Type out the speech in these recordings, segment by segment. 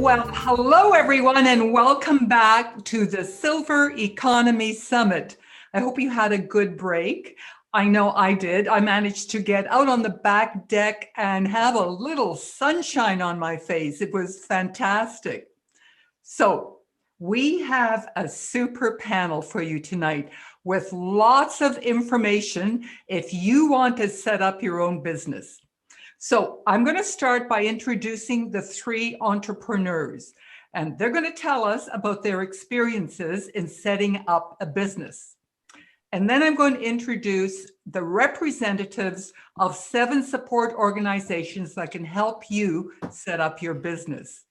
Well, hello everyone, and welcome back to the Silver Economy Summit. I hope you had a good break. I know I did. I managed to get out on the back deck and have a little sunshine on my face. It was fantastic. So we have a super panel for you tonight with lots of information if you want to set up your own business. So I'm going to start by introducing the three entrepreneurs, and they're going to tell us about their experiences in setting up a business. And then I'm going to introduce the representatives of 7 support organizations that can help you set up your business.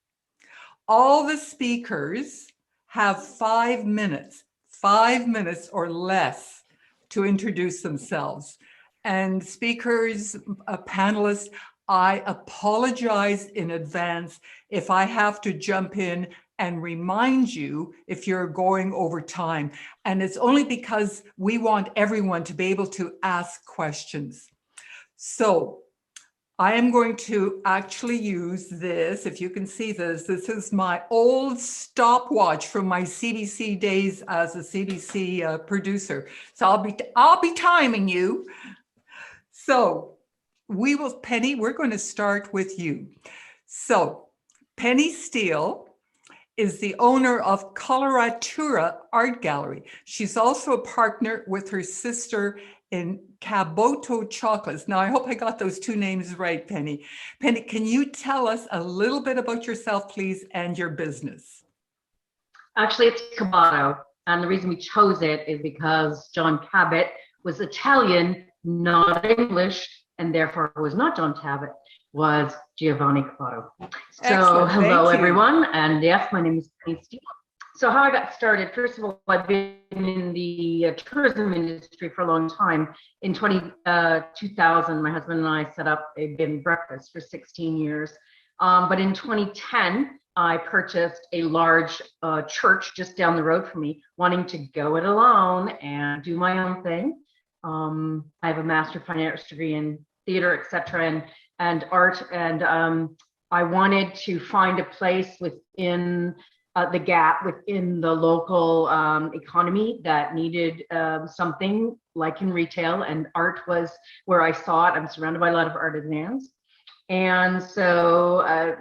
All the speakers have 5 minutes or less to introduce themselves. And speakers, panelists, I apologize in advance if I have to jump in and remind you if you're going over time. And it's only because we want everyone to be able to ask questions. So I am going to actually use this. If you can see this, this is my old stopwatch from my CBC days as a CBC producer. So I'll be timing you. So Penny, we're going to start with you. So Penny Steele is the owner of Coloratura Art Gallery. She's also a partner with her sister in Cabotto Chocolates. Now, I hope I got those 2 names right, Penny. Penny, can you tell us a little bit about yourself, please, and your business? Actually, it's Cabotto. And the reason we chose it is because John Cabot was Italian, not English, and therefore was not John Cabot, was Giovanni Cabotto. So hello everyone, and yes, my name is Penny Steele. So how I got started, first of all, I've been in the tourism industry for a long time. In 2000, my husband and I set up a bed and breakfast for 16 years. But in 2010, I purchased a large church just down the road from me, wanting to go it alone and do my own thing. I have a Master of Fine Arts degree in theater, etc., and art, and I wanted to find a place within the gap within the local economy that needed something like in retail, and art was where I saw it. I'm surrounded by a lot of artisans, and so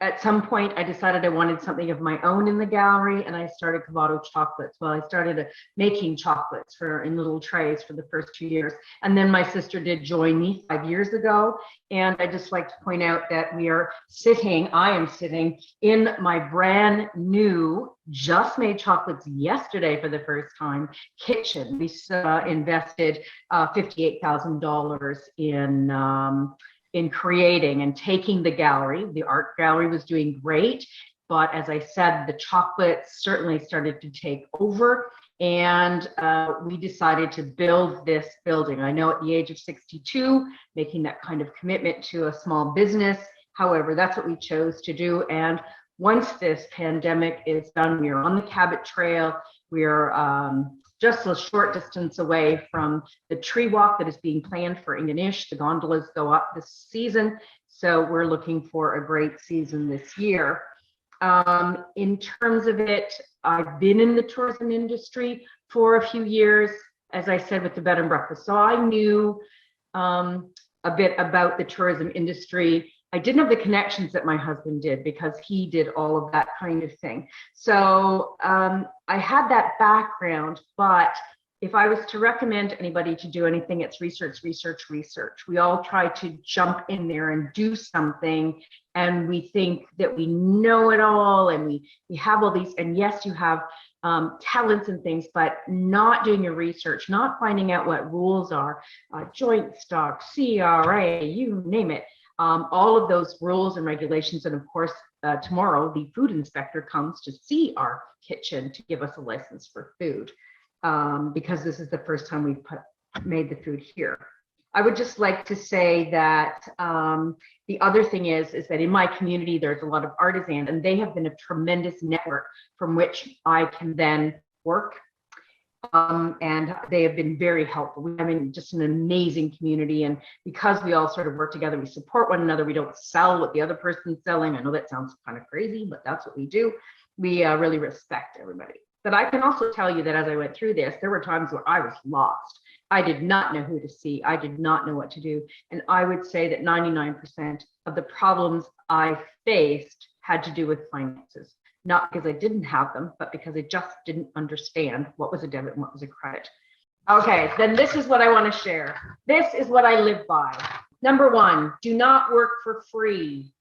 at some point, I decided I wanted something of my own in the gallery, and I started Cabotto Chocolates. Well, I started making chocolates in little trays for the first 2 years. And then my sister did join me 5 years ago. And I just like to point out that I am sitting in my brand new, just made chocolates yesterday for the first time, kitchen. We invested $58,000 in creating and taking the gallery. The art gallery was doing great, but as I said, the chocolates certainly started to take over, and we decided to build this building. I know at the age of 62, making that kind of commitment to a small business, however, that's what we chose to do. And once this pandemic is done, we are on the Cabot Trail. We are just a short distance away from the tree walk that is being planned for Ingonish. The gondolas go up this season, so we're looking for a great season this year. In terms of it, I've been in the tourism industry for a few years, as I said, with the bed and breakfast. So I knew a bit about the tourism industry. I didn't have the connections that my husband did because he did all of that kind of thing. So I had that background, but if I was to recommend anybody to do anything, it's research. We all try to jump in there and do something, and we think that we know it all, and we have all these, and yes, you have talents and things, but not doing your research, not finding out what rules are, joint stock, CRA, you name it. All of those rules and regulations, and of course, tomorrow the food inspector comes to see our kitchen to give us a license for food, because this is the first time we've made the food here. I would just like to say that the other thing is that in my community, there's a lot of artisans, and they have been a tremendous network from which I can then work And they have been very helpful. I mean, just an amazing community. And because we all sort of work together, we support one another. We don't sell what the other person's selling. I know that sounds kind of crazy, but that's what we do. We really respect everybody. But I can also tell you that as I went through this, there were times where I was lost. I did not know who to see. I did not know what to do. And I would say that 99% of the problems I faced had to do with finances. Not because I didn't have them, but because I just didn't understand what was a debit and what was a credit. Okay, then this is what I want to share. This is what I live by. Number one, do not work for free.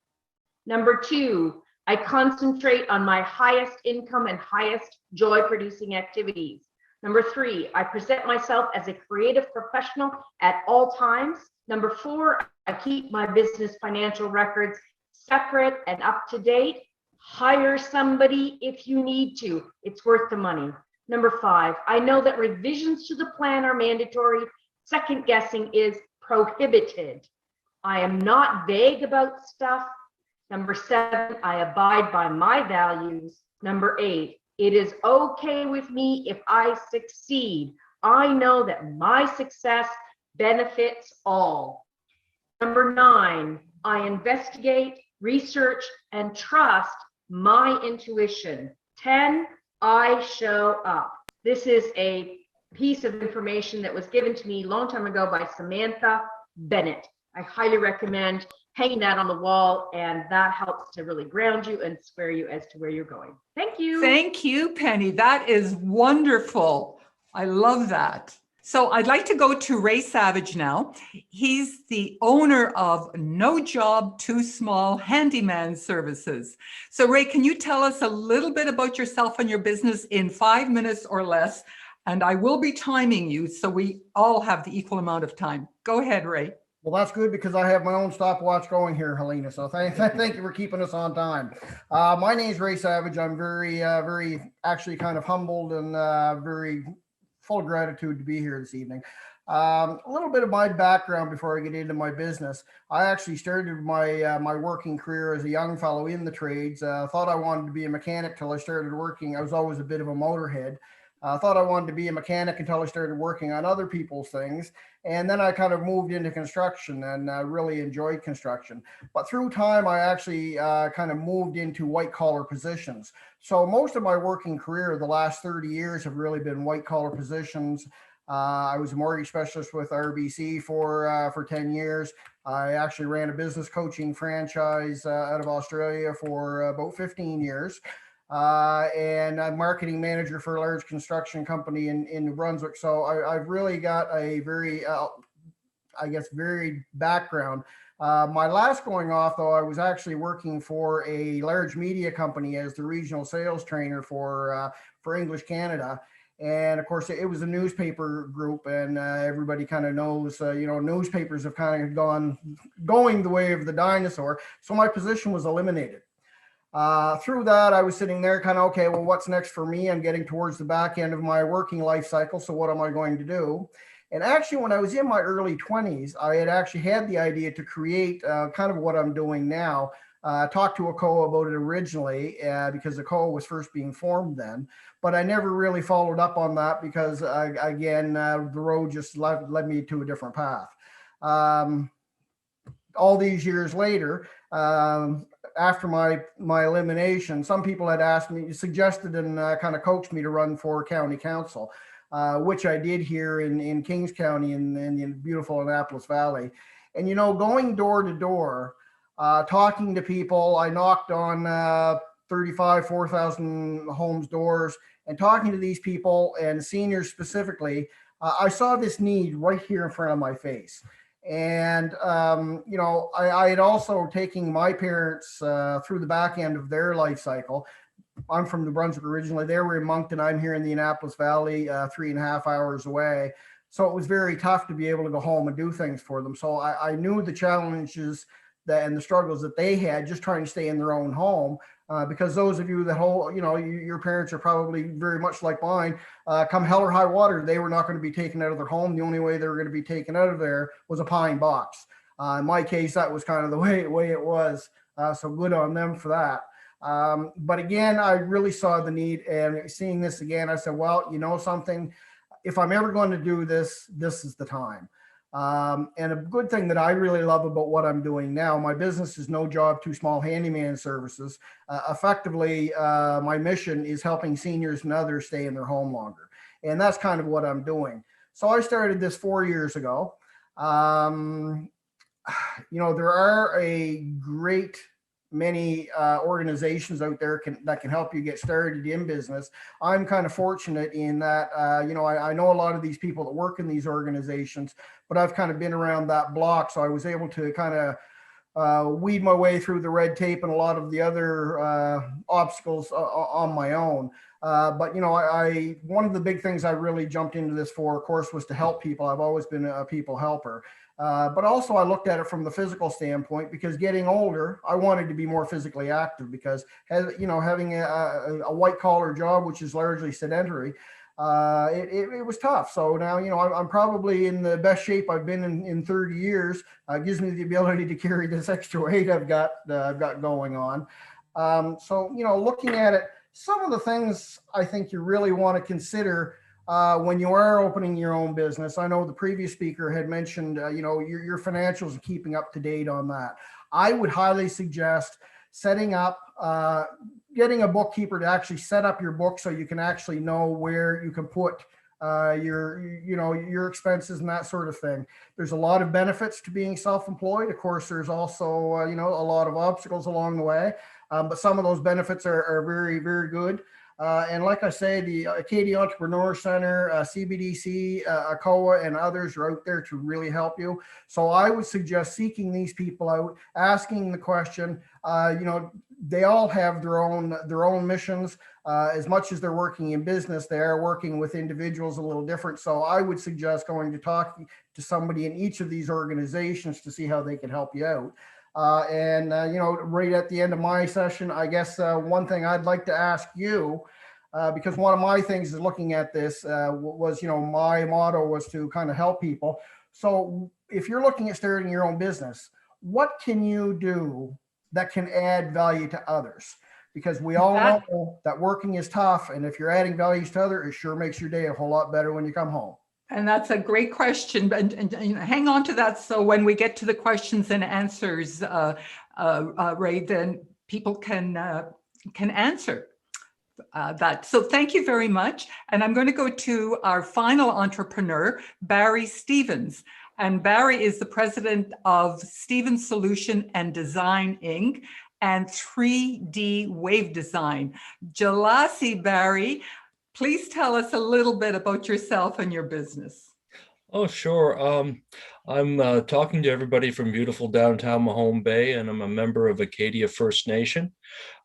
Number two, I concentrate on my highest income and highest joy producing activities. Number three, I present myself as a creative professional at all times. Number four, I keep my business financial records separate and up to date. Hire somebody if you need to. It's worth the money. Number five, I know that revisions to the plan are mandatory. Second guessing is prohibited. I am not vague about stuff. Number seven, I abide by my values. Number eight, it is okay with me if I succeed. I know that my success benefits all. Number nine, I investigate, research, and trust my intuition. 10, I show up. This is a piece of information that was given to me a long time ago by Samantha Bennett. I highly recommend hanging that on the wall, and that helps to really ground you and square you as to where you're going. Thank you. Thank you, Penny. That is wonderful. I love that. So I'd like to go to Ray Savage now. He's the owner of No Job Too Small Handyman Services. So Ray, can you tell us a little bit about yourself and your business in 5 minutes or less? And I will be timing you so we all have the equal amount of time. Go ahead, Ray. Well, that's good because I have my own stopwatch going here, Helena. So thank you for keeping us on time. My name is Ray Savage. I'm very actually kind of humbled and very full of gratitude to be here this evening. A little bit of my background before I get into my business. I actually started my working career as a young fellow in the trades. Thought I wanted to be a mechanic till I started working. I was always a bit of a motorhead. Thought I wanted to be a mechanic until I started working on other people's things. And then I kind of moved into construction and really enjoyed construction. But through time, I actually kind of moved into white collar positions. So most of my working career, the last 30 years, have really been white collar positions. I was a mortgage specialist with RBC for 10 years. I actually ran a business coaching franchise out of Australia for about 15 years. And I'm marketing manager for a large construction company in New Brunswick. So I've really got a very, I guess, varied background. My last going off, though, I was actually working for a large media company as the regional sales trainer for English Canada. And of course, it was a newspaper group, and everybody kind of knows, newspapers have kind of going the way of the dinosaur. So my position was eliminated. Through that, I was sitting there kind of, okay, well, what's next for me? I'm getting towards the back end of my working life cycle. So what am I going to do? And actually, when I was in my early 20s, I had actually had the idea to create kind of what I'm doing now. Talked to ACOA about it originally because ACOA was first being formed then, but I never really followed up on that because, again, the road just led me to a different path. All these years later, after my elimination, some people had asked me, suggested and kind of coached me to run for county council, which I did here in Kings County in the beautiful Annapolis Valley. And, going door to door, talking to people, I knocked on 4,000 homes doors and talking to these people and seniors specifically, I saw this need right here in front of my face. And, I had also taken my parents through the back end of their life cycle. I'm from New Brunswick originally. They were in Moncton. I'm here in the Annapolis Valley, 3.5 hours away. So it was very tough to be able to go home and do things for them. So I knew the challenges and the struggles that they had just trying to stay in their own home. Because those of you that your parents are probably very much like mine, come hell or high water, they were not going to be taken out of their home. The only way they were going to be taken out of there was a pine box. In my case, that was kind of the way it was. So good on them for that. But again, I really saw the need, and seeing this again, I said, well, you know something, if I'm ever going to do this, this is the time. And a good thing that I really love about what I'm doing now, my business is No Job Too Small Handyman Services. Effectively, my mission is helping seniors and others stay in their home longer. And that's kind of what I'm doing. So I started this 4 years ago. You know, there are a great many organizations out there that can help you get started in business. I'm kind of fortunate in that, you know, I know a lot of these people that work in these organizations, but I've kind of been around that block. So I was able to kind of weed my way through the red tape and a lot of the other obstacles on my own. But, you know, one of the big things I really jumped into this for, of course, was to help people. I've always been a people helper. But also I looked at it from the physical standpoint, because getting older, I wanted to be more physically active, because, you know, having a white collar job, which is largely sedentary, it was tough. So now, you know, I'm probably in the best shape I've been in 30 years. Gives me the ability to carry this extra weight I've got going on. So, you know, looking at it, some of the things I think you really want to consider when you are opening your own business. I know the previous speaker had mentioned, you know, your financials and keeping up to date on that. I would highly suggest setting up, getting a bookkeeper to actually set up your book so you can actually know where you can put your expenses and that sort of thing. There's a lot of benefits to being self-employed. Of course, there's also, you know, a lot of obstacles along the way, but some of those benefits are very, very good. And like I say, the Acadia Entrepreneur Center, CBDC, ACOA, and others are out there to really help you. So I would suggest seeking these people out, asking the question. You know, they all have their own missions. As much as they're working in business, they are working with individuals a little different. So I would suggest going to talk to somebody in each of these organizations to see how they can help you out. You know, right at the end of my session, I guess one thing I'd like to ask you, because one of my things is looking at this was, you know, my motto was to kind of help people. So if you're looking at starting your own business, what can you do that can add value to others? Because we all know that working is tough. And if you're adding values to others, it sure makes your day a whole lot better when you come home. And that's a great question, and hang on to that. So when we get to the questions and answers, Ray, then people can answer that. So thank you very much. And I'm going to go to our final entrepreneur, Barry Stevens. And Barry is the president of Stevens Solution and Design, Inc. and 3D Wave Design. Jalasi, Barry, please tell us a little bit about yourself and your business. Oh, sure. I'm talking to everybody from beautiful downtown Mahone Bay, and I'm a member of Acadia First Nation.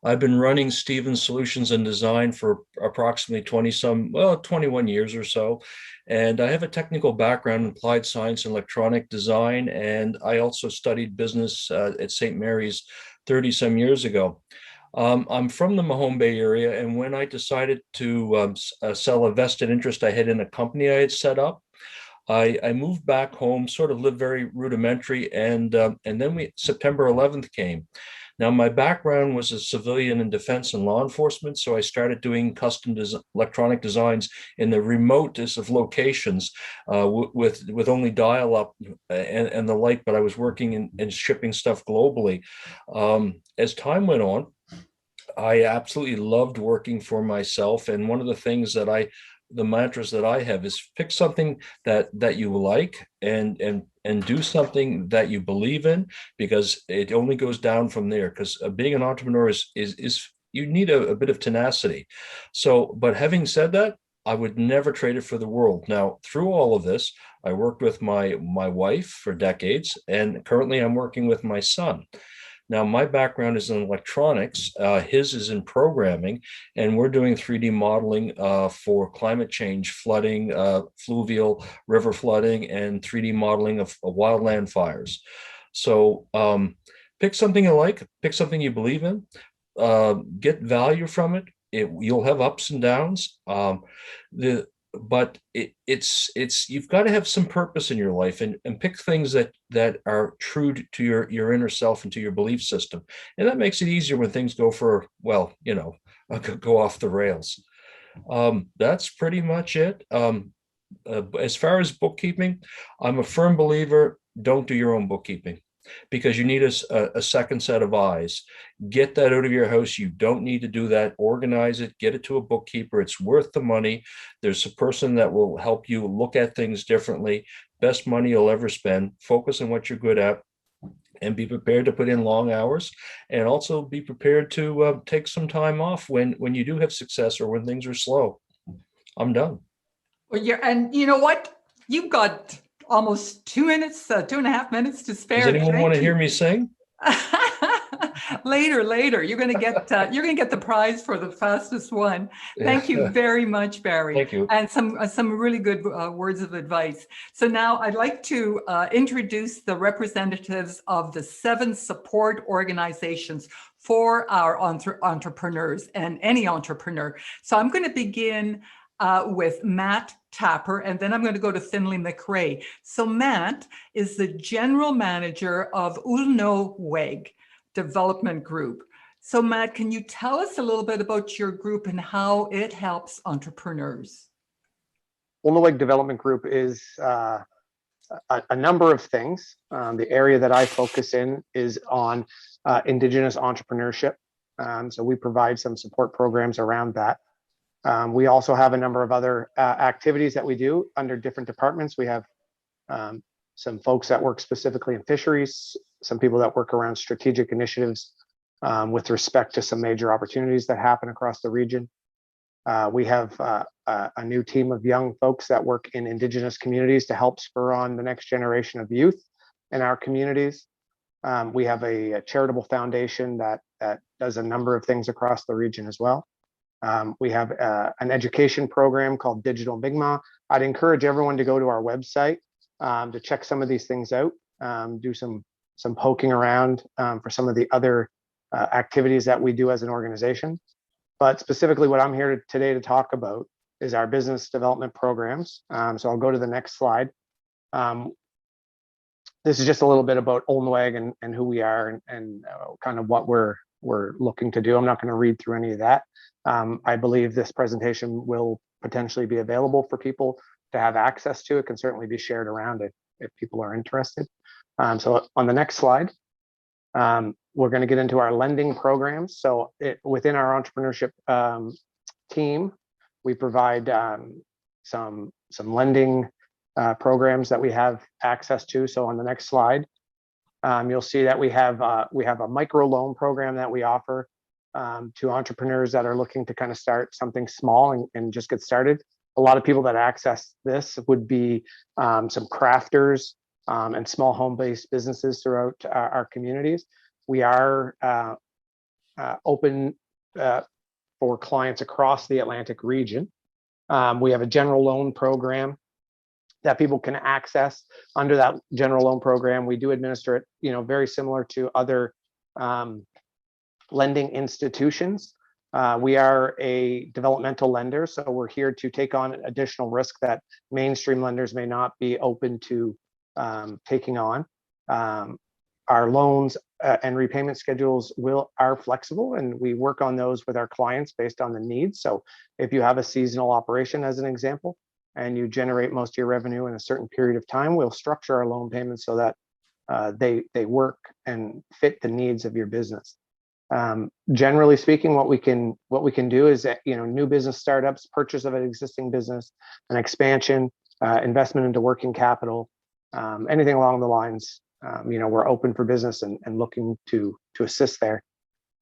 I've been running Stevens Solutions and Design for approximately 21 years or so. And I have a technical background in applied science and electronic design. And I also studied business at St. Mary's 30 some years ago. I'm from the Mahone Bay area, and when I decided to sell a vested interest I had in a company I had set up, I moved back home, sort of lived very rudimentary, and then September 11th came. Now, my background was a civilian in defense and law enforcement, so I started doing custom electronic designs in the remotest of locations with only dial-up and the like, but I was working in shipping stuff globally. As time went on, I absolutely loved working for myself. And one of the things the mantras that I have is pick something that you like and do something that you believe in, because it only goes down from there. Because being an entrepreneur is you need a bit of tenacity. So, but having said that, I would never trade it for the world. Now, through all of this, I worked with my wife for decades, and currently I'm working with my son. Now, my background is in electronics, his is in programming, and we're doing 3D modeling for climate change, flooding, fluvial river flooding, and 3D modeling of wildland fires. So pick something you like, pick something you believe in, get value from it. You'll have ups and downs. but it's you've got to have some purpose in your life, and pick things that are true to your inner self and to your belief system, and that makes it easier when things go for, well, go off the rails. That's pretty much it. As far as bookkeeping, I'm a firm believer, don't do your own bookkeeping, because you need a second set of eyes. Get that out of your house. You don't need to do that. Organize it, get it to a bookkeeper. It's worth the money. There's a person that will help you look at things differently. Best money you'll ever spend. Focus on what you're good at, and be prepared to put in long hours, and also be prepared to take some time off when you do have success or when things are slow. I'm done. Well, yeah, and you know what? You've got almost 2 minutes, 2.5 minutes to spare. Does anyone want to hear me sing? Later, you're going to get the prize for the fastest one. Thank you very much, Barry. Thank you. And some really good words of advice. So now I'd like to introduce the representatives of the 7 support organizations for our entrepreneurs and any entrepreneur. So I'm going to begin with Matt Tapper, and then I'm going to go to Findlay MacRae. So Matt is the general manager of Ulnooweg Development Group. So Matt, can you tell us a little bit about your group and how it helps entrepreneurs? Ulnooweg Development Group is a number of things. The area that I focus in is on Indigenous entrepreneurship. So we provide some support programs around that. We also have a number of other activities that we do under different departments. We have some folks that work specifically in fisheries, some people that work around strategic initiatives with respect to some major opportunities that happen across the region. We have a new team of young folks that work in Indigenous communities to help spur on the next generation of youth in our communities. We have a charitable foundation that does a number of things across the region as well. We have an education program called Digital Mi'kmaq. I'd encourage everyone to go to our website to check some of these things out, do some poking around for some of the other activities that we do as an organization. But specifically what I'm here today to talk about is our business development programs. So I'll go to the next slide. This is just a little bit about Ulnooweg and who we are and kind of what we're looking to do. I'm not going to read through any of that. I believe this presentation will potentially be available for people to have access to. It can certainly be shared around if people are interested. So on the next slide, we're going to get into our lending programs. So within our entrepreneurship team, we provide some lending programs that we have access to. So on the next slide, you'll see that we have a micro loan program that we offer to entrepreneurs that are looking to kind of start something small and just get started. A lot of people that access this would be some crafters and small home-based businesses throughout our communities. We are open for clients across the Atlantic region. We have a general loan program that people can access. Under that general loan program, we do administer it, very similar to other lending institutions. We are a developmental lender, so we're here to take on additional risk that mainstream lenders may not be open to taking on. Our loans and repayment schedules are flexible, and we work on those with our clients based on the needs. So if you have a seasonal operation, as an example, and you generate most of your revenue in a certain period of time, we'll structure our loan payments so that they work and fit the needs of your business. Generally speaking, what we can do is that, new business startups, purchase of an existing business, an expansion, investment into working capital, anything along the lines. We're open for business and looking to assist there.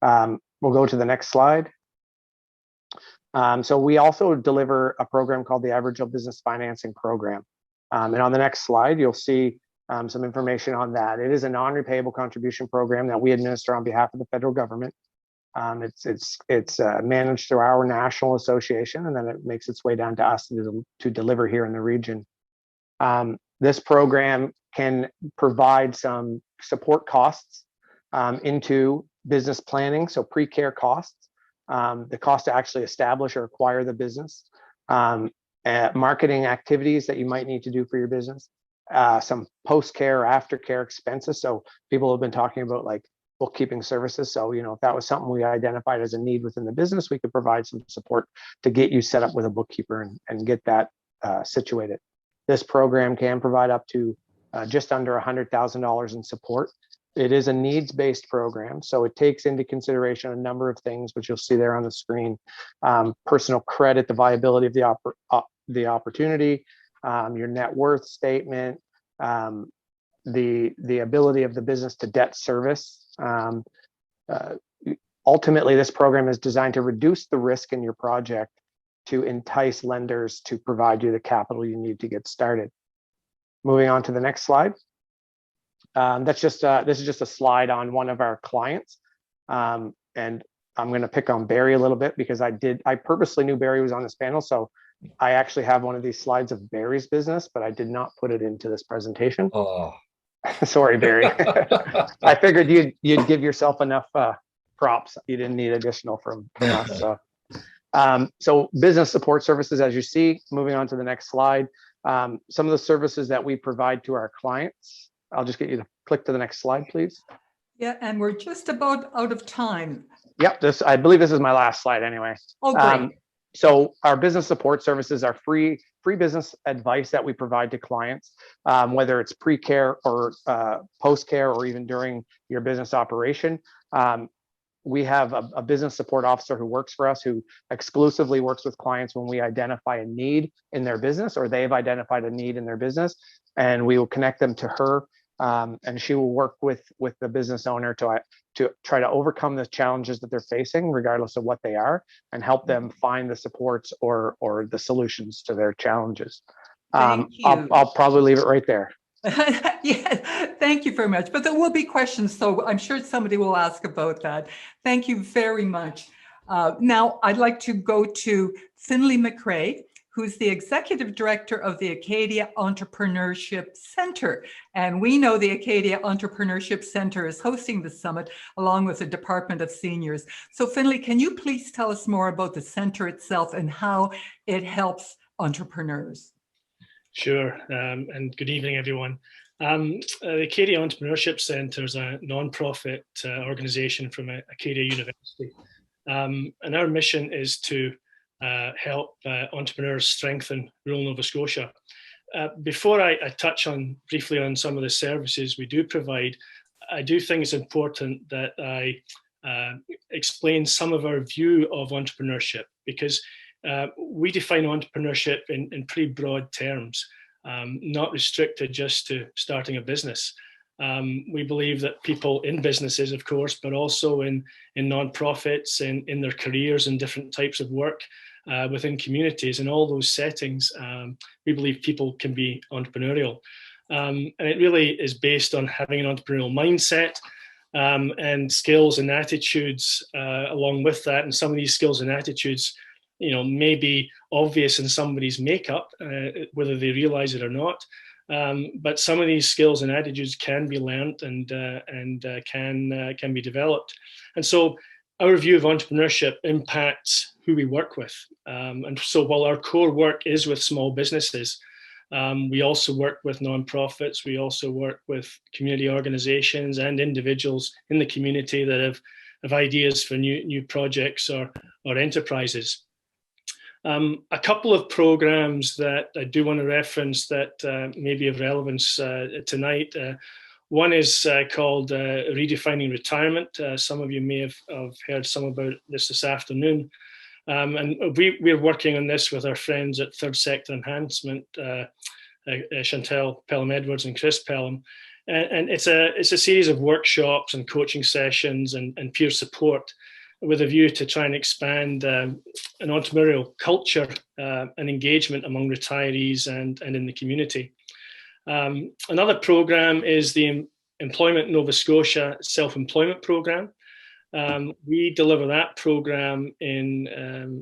We'll go to the next slide. So we also deliver a program called the Aboriginal Business Financing Program. And on the next slide, you'll see some information on that. It is a non-repayable contribution program that we administer on behalf of the federal government. It's managed through our national association, and then it makes its way down to us to deliver here in the region. This program can provide some support costs into business planning, so pre-care costs, the cost to actually establish or acquire the business, marketing activities that you might need to do for your business, some post-care or aftercare expenses. So people have been talking about like bookkeeping services. So, you know, if that was something we identified as a need within the business, we could provide some support to get you set up with a bookkeeper and get that situated. This program can provide up to just under $100,000 in support. It is a needs-based program, so it takes into consideration a number of things, which you'll see there on the screen: personal credit, the viability of the opportunity, your net worth statement, the ability of the business to debt service. Ultimately, this program is designed to reduce the risk in your project to entice lenders to provide you the capital you need to get started. Moving on to the next slide. This is just a slide on one of our clients. And I'm going to pick on Barry a little bit because I purposely knew Barry was on this panel. So I actually have one of these slides of Barry's business, but I did not put it into this presentation. Oh. Sorry, Barry. I figured you'd give yourself enough props. You didn't need additional from us. So business support services, as you see, moving on to the next slide. Some of the services that we provide to our clients. I'll just get you to click to the next slide, please. Yeah, and we're just about out of time. Yep, I believe this is my last slide anyway. Oh, great. So our business support services are free business advice that we provide to clients, whether it's pre-care or post-care or even during your business operation. We have a business support officer who works for us, who exclusively works with clients when we identify a need in their business or they've identified a need in their business, and we will connect them to her, and she will work with the business owner to try to overcome the challenges that they're facing, regardless of what they are, and help them find the supports or the solutions to their challenges. Thank you. I'll probably leave it right there. Yeah, thank you very much. But there will be questions, so I'm sure somebody will ask about that. Thank you very much. Now, I'd like to go to Findlay MacRae, who's the Executive Director of the Acadia Entrepreneurship Center. And we know the Acadia Entrepreneurship Center is hosting the summit along with the Department of Seniors. So Findlay, can you please tell us more about the center itself and how it helps entrepreneurs? Sure, and good evening, everyone. The Acadia Entrepreneurship Center is a non-profit organization from Acadia University. And our mission is to help entrepreneurs strengthen rural Nova Scotia. Before I touch briefly on some of the services we do provide, I do think it's important that I explain some of our view of entrepreneurship, because we define entrepreneurship in pretty broad terms, not restricted just to starting a business. We believe that people in businesses, of course, but also in non-profits, in their careers and different types of work within communities, in all those settings, we believe people can be entrepreneurial. And it really is based on having an entrepreneurial mindset and skills and attitudes along with that. And some of these skills and attitudes, may be obvious in somebody's makeup, whether they realize it or not. But some of these skills and attitudes can be learned and can be developed. And so our view of entrepreneurship impacts who we work with. And so while our core work is with small businesses, we also work with nonprofits. We also work with community organizations and individuals in the community that have ideas for new projects or enterprises. A couple of programs that I do want to reference that may be of relevance tonight. One is called Redefining Retirement. Some of you may have heard some about this afternoon. And we're working on this with our friends at Third Sector Enhancement, Chantel Pelham-Edwards and Chris Pelham. And it's a series of workshops and coaching sessions and peer support with a view to try and expand an entrepreneurial culture and engagement among retirees and in the community. Another program is the Employment Nova Scotia Self-Employment Program. We deliver that program in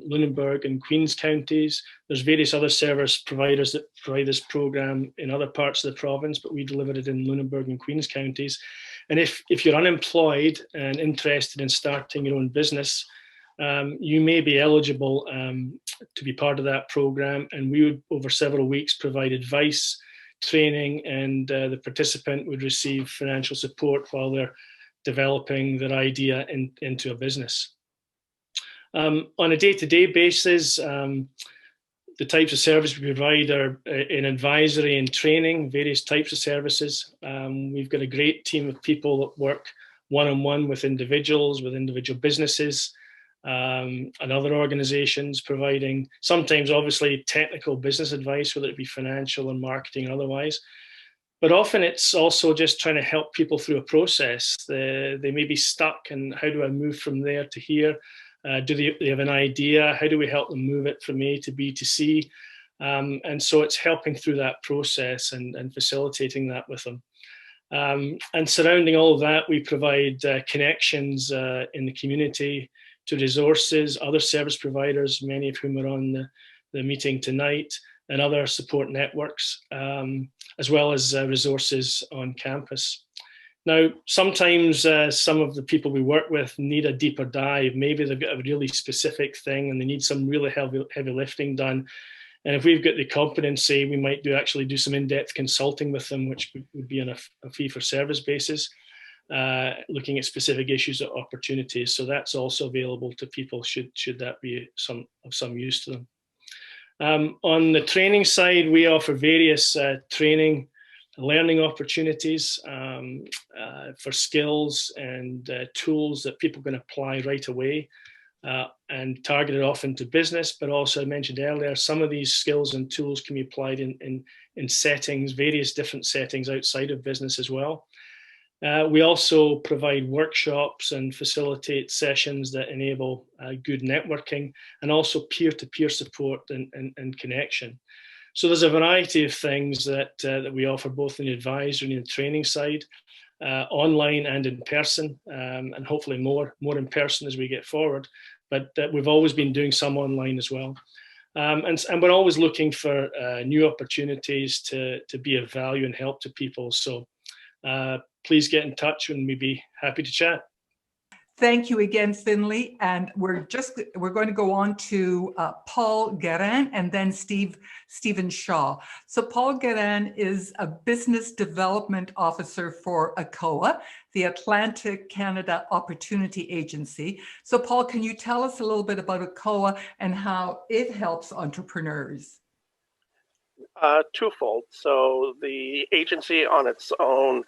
Lunenburg and Queens counties. There's various other service providers that provide this program in other parts of the province, but we deliver it in Lunenburg and Queens counties. And if you're unemployed and interested in starting your own business, you may be eligible to be part of that program, and we would, over several weeks, provide advice, training, and the participant would receive financial support while they're developing their idea into a business. On a day-to-day basis, the types of service we provide are in advisory and training, various types of services. We've got a great team of people that work one-on-one with individual businesses, and other organizations, providing sometimes obviously technical business advice, whether it be financial or marketing or otherwise. But often it's also just trying to help people through a process. They may be stuck, and how do I move from there to here? Do they have an idea? How do we help them move it from A to B to C? And so it's helping through that process and facilitating that with them. And surrounding all of that, we provide connections in the community to resources, other service providers, many of whom are on the meeting tonight, and other support networks, as well as resources on campus. Now, sometimes some of the people we work with need a deeper dive. Maybe they've got a really specific thing and they need some really heavy lifting done. And if we've got the competency, we might actually do some in-depth consulting with them, which would be on a fee-for-service basis, looking at specific issues or opportunities. So that's also available to people should that be of some use to them. On the training side, we offer various training learning opportunities for skills and tools that people can apply right away, and targeted often to business, but also, I mentioned earlier, some of these skills and tools can be applied in settings, various different settings outside of business as well. We also provide workshops and facilitate sessions that enable good networking, and also peer-to-peer support and connection. So there's a variety of things that we offer, both in the advisory and the training side, online and in person, and hopefully more in person as we get forward. But we've always been doing some online as well. And we're always looking for new opportunities to be of value and help to people. So please get in touch and we'd be happy to chat. Thank you again, Findlay. And we're going to go on to Paul Gerin and then Stephen Shaw. So Paul Gerin is a business development officer for ACOA, the Atlantic Canada Opportunity Agency. So Paul, can you tell us a little bit about ACOA and how it helps entrepreneurs? Twofold. So the agency on its own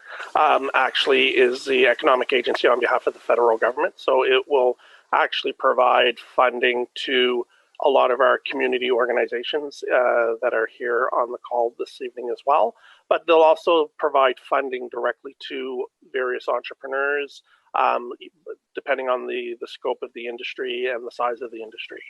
actually is the economic agency on behalf of the federal government. So it will actually provide funding to a lot of our community organizations that are here on the call this evening as well. But they'll also provide funding directly to various entrepreneurs, depending on the scope of the industry and the size of the industry.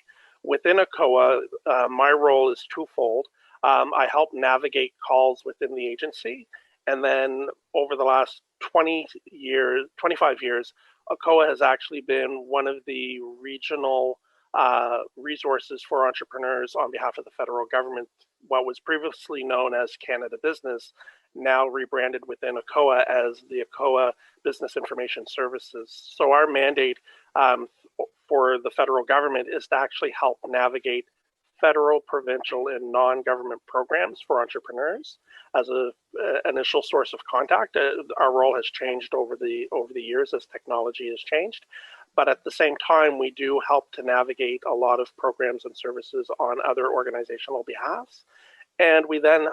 Within ACOA, my role is twofold. I help navigate calls within the agency. And then over the last 25 years, ACOA has actually been one of the regional resources for entrepreneurs on behalf of the federal government, what was previously known as Canada Business, now rebranded within ACOA as the ACOA Business Information Services. So our mandate for the federal government is to actually help navigate federal, provincial, and non-government programs for entrepreneurs as an initial source of contact. Our role has changed over the years as technology has changed, but at the same time, we do help to navigate a lot of programs and services on other organizational behalfs, and we then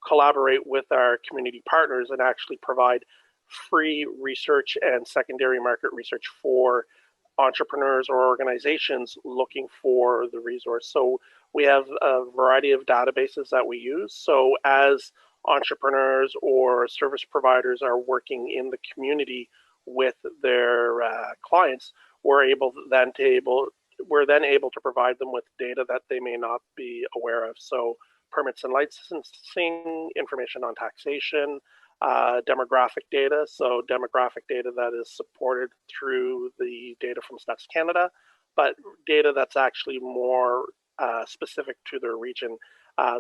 collaborate with our community partners and actually provide free research and secondary market research for entrepreneurs or organizations looking for the resource. So we have a variety of databases that we use. So as entrepreneurs or service providers are working in the community with their clients, we're then able to provide them with data that they may not be aware of. So permits and licensing, information on taxation, demographic data, so demographic data that is supported through the data from Stats Canada, but data that's actually more specific to their region,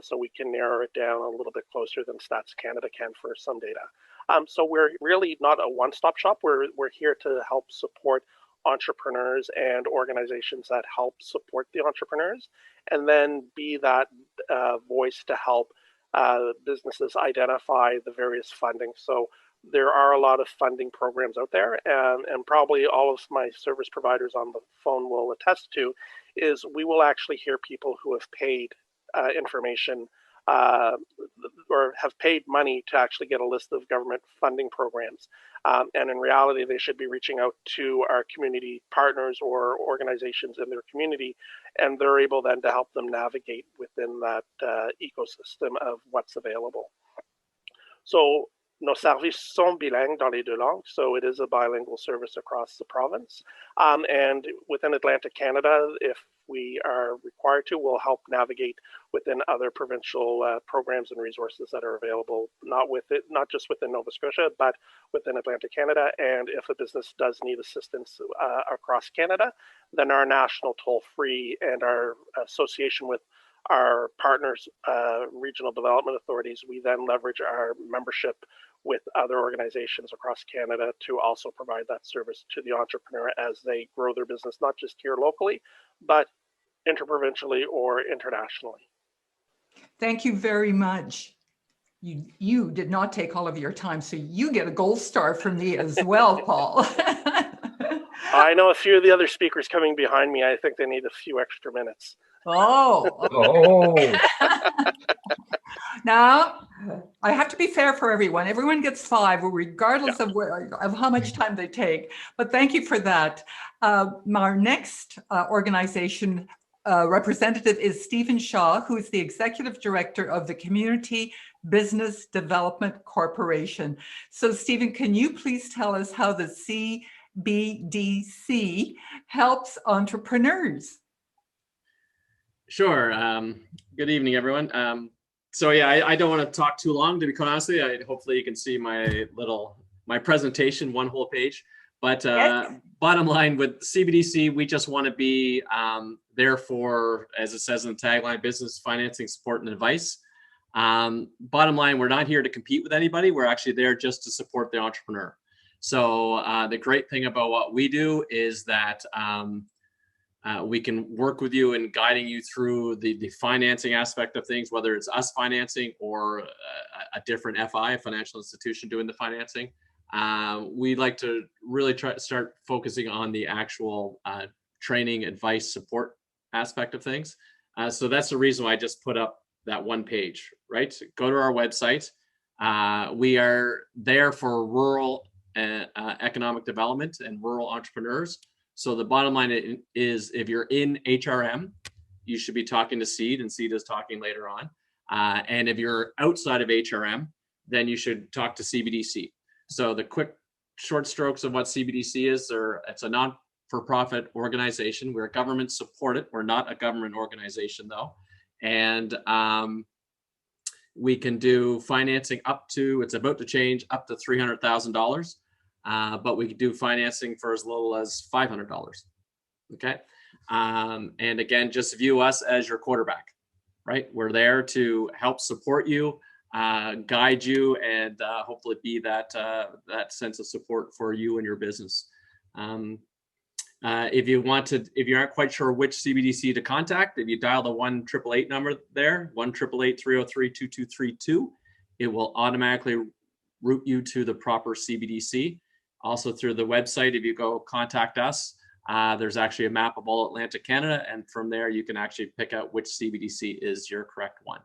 so we can narrow it down a little bit closer than Stats Canada can for some data. So we're really not a one-stop shop. We're here to help support entrepreneurs and organizations that help support the entrepreneurs, and then be that voice to help businesses identify the various funding. So there are a lot of funding programs out there, and probably all of my service providers on the phone will attest to, is we will actually hear people who have paid information or have paid money to actually get a list of government funding programs. And in reality, they should be reaching out to our community partners or organizations in their community, and they're able then to help them navigate within that ecosystem of what's available. So nos services sont bilingues dans les deux langues, so it is a bilingual service across the province. And within Atlantic Canada, if we are required to, we'll help navigate within other provincial programs and resources that are available, not just within Nova Scotia, but within Atlantic Canada. And if a business does need assistance across Canada, then our national toll-free and our association with our partners, regional development authorities, we then leverage our membership with other organizations across Canada to also provide that service to the entrepreneur as they grow their business, not just here locally, but interprovincially or internationally. Thank you very much. You did not take all of your time, so you get a gold star from me as well, Paul. I know a few of the other speakers coming behind me. I think they need a few extra minutes. Oh. Oh. Now, I have to be fair for everyone. Everyone gets 5, regardless of how much time they take. But thank you for that. Our next organization representative is Stephen Shaw, who is the Executive Director of the Community Business Development Corporation. So, Stephen, can you please tell us how the CBDC helps entrepreneurs? Sure. Good evening, everyone. So yeah, I don't want to talk too long, to be quite honestly. Hopefully you can see my presentation, one whole page. But Yes. Bottom line with CBDC, we just want to be there for, as it says in the tagline, business financing, support, and advice. Bottom line, we're not here to compete with anybody. We're actually there just to support the entrepreneur. So the great thing about what we do is that we can work with you in guiding you through the financing aspect of things, whether it's us financing or a different FI, a financial institution doing the financing. We like to really try to start focusing on the actual training, advice, support aspect of things. So that's the reason why I just put up that one page, right? So go to our website. We are there for rural economic development and rural entrepreneurs. So the bottom line is, if you're in HRM, you should be talking to CEED, and CEED is talking later on. And if you're outside of HRM, then you should talk to CBDC. So the quick short strokes of what CBDC is, it's a non-for-profit organization. We're government supported. We're not a government organization though. And we can do financing up to, it's about to change, up to $300,000. But we can do financing for as little as $500. Okay. And again, just view us as your quarterback, right? We're there to help support you, guide you, and hopefully be that sense of support for you and your business. If you aren't quite sure which CBDC to contact, if you dial the 1-888 number there, 1-888-303-2232, it will automatically route you to the proper CBDC. Also through the website, if you go contact us, there's actually a map of all Atlantic Canada, and from there you can actually pick out which CBDC is your correct one.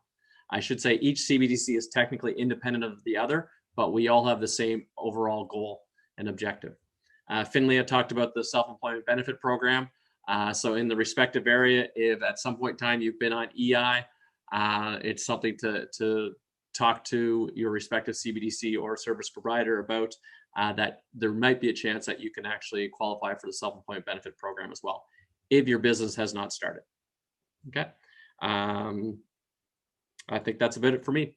I should say each CBDC is technically independent of the other, but we all have the same overall goal and objective. Findlay talked about the self-employment benefit program. So in the respective area, if at some point in time you've been on EI, it's something to talk to your respective CBDC or service provider about, that there might be a chance that you can actually qualify for the self-employment benefit program as well, if your business has not started. Okay. I think that's about it for me.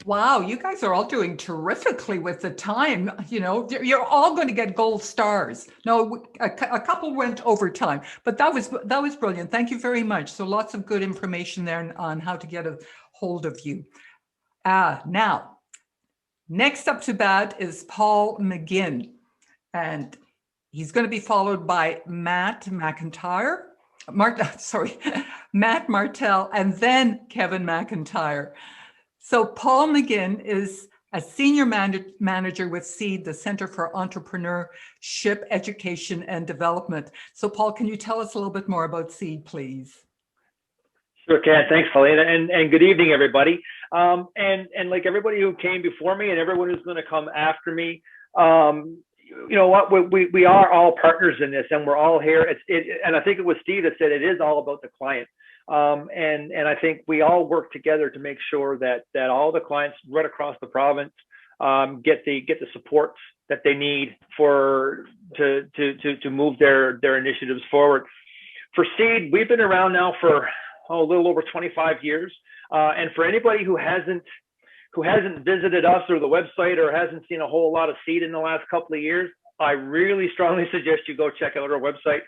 Wow, you guys are all doing terrifically with the time. You know, you're all going to get gold stars. No, a couple went over time, but that was brilliant. Thank you very much. So lots of good information there on how to get a hold of you. Now, next up to bat is Paul McGinn, and He's going to be followed by Matt Martel, and then Kevin McIntyre. So Paul McGinn is a senior manager with CEED, the Center for Entrepreneurship, Education and Development. So Paul, can you tell us a little bit more about CEED, please? Sure can. Thanks, Helena, and good evening, everybody. And like everybody who came before me and everyone who's going to come after me, you know what, we are all partners in this, and we're all here. And I think it was Steve that said it is all about the client. And I think we all work together to make sure that all the clients right across the province get the supports that they need to move their initiatives forward. For CEED, we've been around now for a little over 25 years. And for anybody who hasn't visited us or the website or hasn't seen a whole lot of CEED in the last couple of years, I really strongly suggest you go check out our website.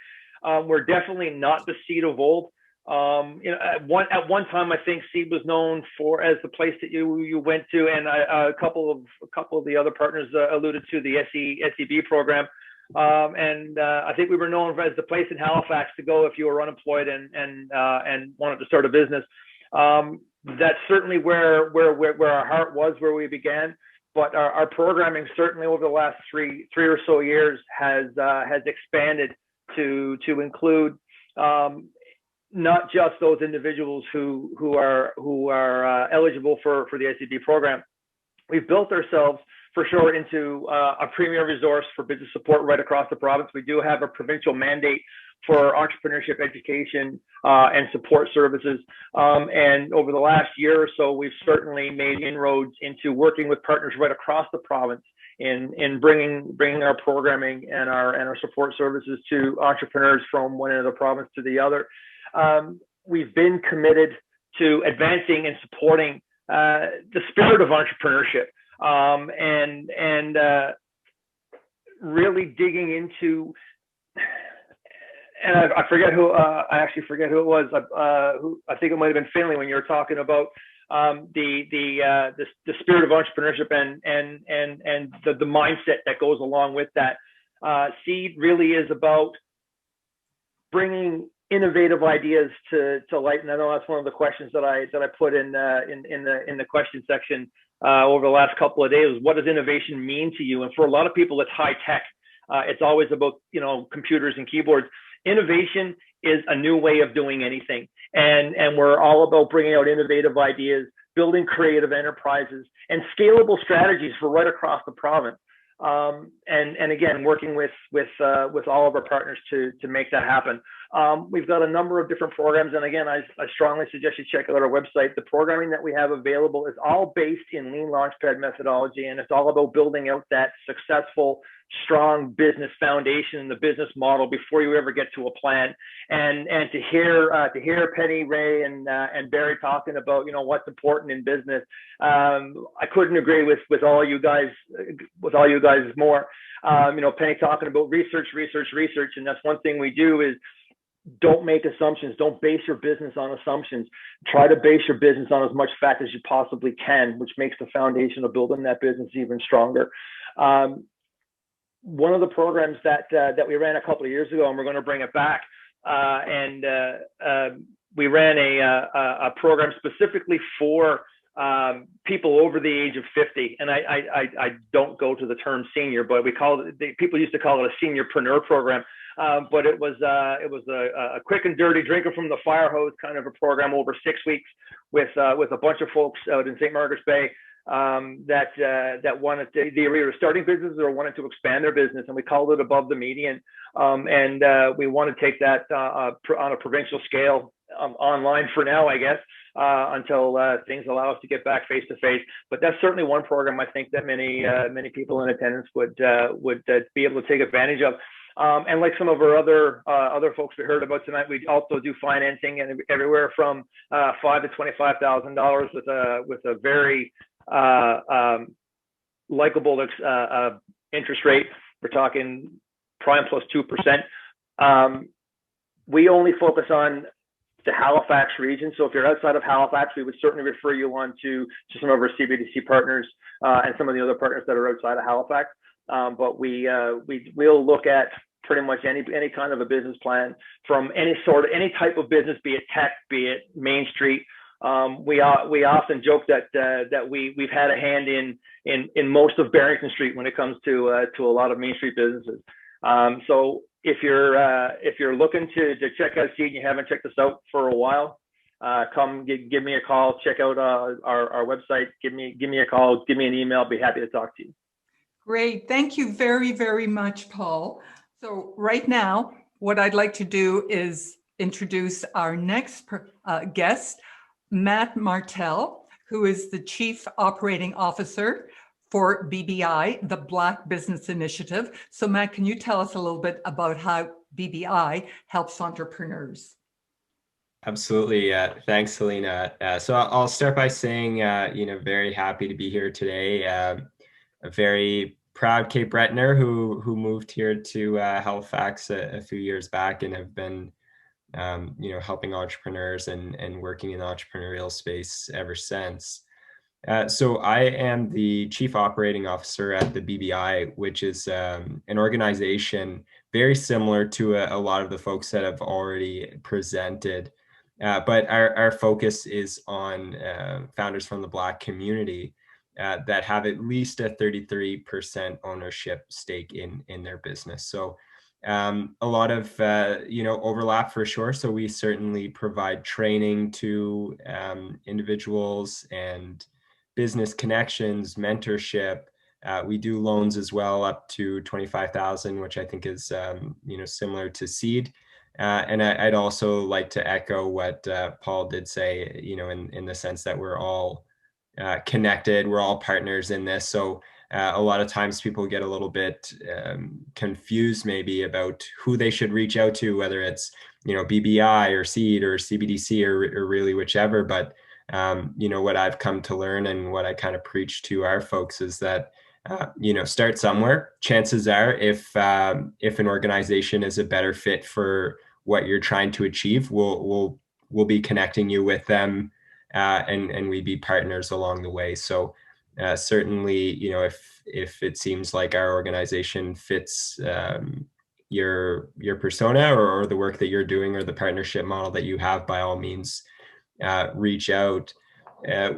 We're definitely not the CEED of old. You know, at one time, I think CEED was known as the place that you went to, and a couple of the other partners alluded to the SEB program. And I think we were known as the place in Halifax to go if you were unemployed and wanted to start a business. That's certainly where our heart was, where we began. But our programming certainly over the last three or so years has expanded to include not just those individuals who are eligible for the SEB program. We've built ourselves for sure into a premier resource for business support right across the province. We do have a provincial mandate for entrepreneurship education and support services. And over the last year or so, we've certainly made inroads into working with partners right across the province in bringing our programming and our support services to entrepreneurs from one end of the province to the other. We've been committed to advancing and supporting the spirit of entrepreneurship and really digging into. And I forget who. I actually forget who it was. Who I think it might have been Findlay when you were talking about the spirit of entrepreneurship and the mindset that goes along with that. CEED really is about bringing innovative ideas to light, and I know that's one of the questions that I put in the question section over the last couple of days. What does innovation mean to you? And for a lot of people, it's high tech. It's always about computers and keyboards. Innovation is a new way of doing anything, and we're all about bringing out innovative ideas, building creative enterprises, and scalable strategies for right across the province. And again, working with all of our partners to make that happen. We've got a number of different programs, and again, I strongly suggest you check out our website. The programming that we have available is all based in Lean Launchpad methodology, and it's all about building out that successful, strong business foundation and the business model before you ever get to a plan. And to hear Penny, Ray, and Barry talking about what's important in business, I couldn't agree with all you guys more. Penny talking about research, and that's one thing we do is don't make assumptions. Don't base your business on assumptions. Try to base your business on as much fact as you possibly can, which makes the foundation of building that business even stronger. One of the programs that we ran a couple of years ago, and we're going to bring it back, we ran a program specifically for people over the age of 50, and I don't go to the term senior, but people used to call it a seniorpreneur program. But it was a quick and dirty drinker from the fire hose kind of a program over 6 weeks with a bunch of folks out in St. Margaret's Bay that wanted to, they were either starting businesses or wanted to expand their business, and we called it Above the Median. And we want to take that on a provincial scale, online for now, I guess, until things allow us to get back face to face. But that's certainly one program I think that many people in attendance would be able to take advantage of. And like some of our other folks we heard about tonight, we also do financing and everywhere from $5,000 to $25,000 with a very likable interest rate. We're talking prime plus 2%. We only focus on the Halifax region. So if you're outside of Halifax, we would certainly refer you on to some of our CBDC partners and some of the other partners that are outside of Halifax. But we'll look at pretty much any kind of a business plan from any type of business, be it tech, be it Main Street. We often joke that we've had a hand in most of Barrington Street when it comes to a lot of Main Street businesses. So if you're looking to check out CEED and you haven't checked us out for a while, come give me a call, check out our website, give me a call, give me an email. I'll be happy to talk to you. Great. Thank you very, very much, Paul. So right now, what I'd like to do is introduce our next guest, Matt Martel, who is the Chief Operating Officer for BBI, the Black Business Initiative. So Matt, can you tell us a little bit about how BBI helps entrepreneurs? Absolutely. Thanks, Helena. So I'll start by saying, very happy to be here today. A very proud Cape Bretoner who moved here to Halifax a few years back and have been helping entrepreneurs and working in the entrepreneurial space ever since. So I am the Chief Operating Officer at the BBI, which is an organization very similar to a lot of the folks that have already presented. But our focus is on founders from the Black community that have at least a 33% ownership stake in their business. So a lot of overlap for sure. So we certainly provide training to individuals and business connections, mentorship. We do loans as well, up to 25,000, which I think is similar to CEED. And I'd also like to echo what Paul did say, in the sense that we're all connected, we're all partners in this. So a lot of times people get a little bit confused maybe about who they should reach out to, whether it's, BBI or CEED or CBDC or really whichever. But, what I've come to learn and what I kind of preach to our folks is that, start somewhere. Chances are if an organization is a better fit for what you're trying to achieve, we'll be connecting you with them and we be partners along the way. So certainly, if it seems like our organization fits your persona or the work that you're doing or the partnership model that you have, by all means, reach out.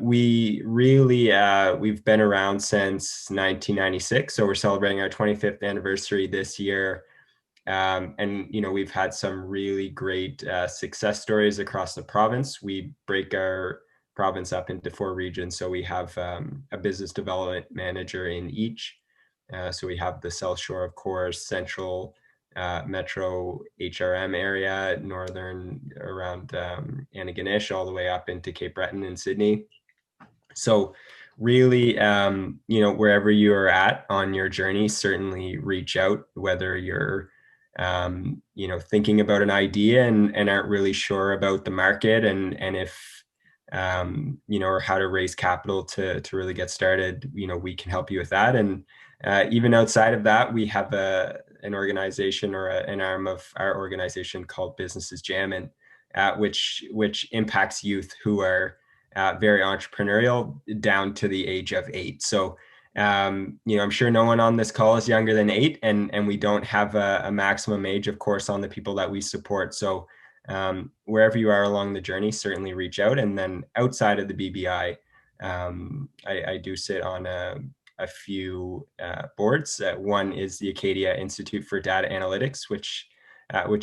We've been around since 1996, so we're celebrating our 25th anniversary this year. And we've had some really great success stories across the province. We break our province up into 4 regions, so we have a business development manager in each. So we have the South Shore, of course, Central, Metro HRM area, Northern around Antigonish, all the way up into Cape Breton and Sydney. So really, wherever you are at on your journey, certainly reach out, whether you're thinking about an idea and aren't really sure about the market and if or how to raise capital to really get started. We can help you with that. And even outside of that, we have an organization or an arm of our organization called Businesses Jammin', which impacts youth who are very entrepreneurial down to the age of 8. So I'm sure no one on this call is younger than 8, and we don't have a maximum age, of course, on the people that we support. So wherever you are along the journey, certainly reach out. And then outside of the BBI, I do sit on a few boards. One is the Acadia Institute for Data Analytics, which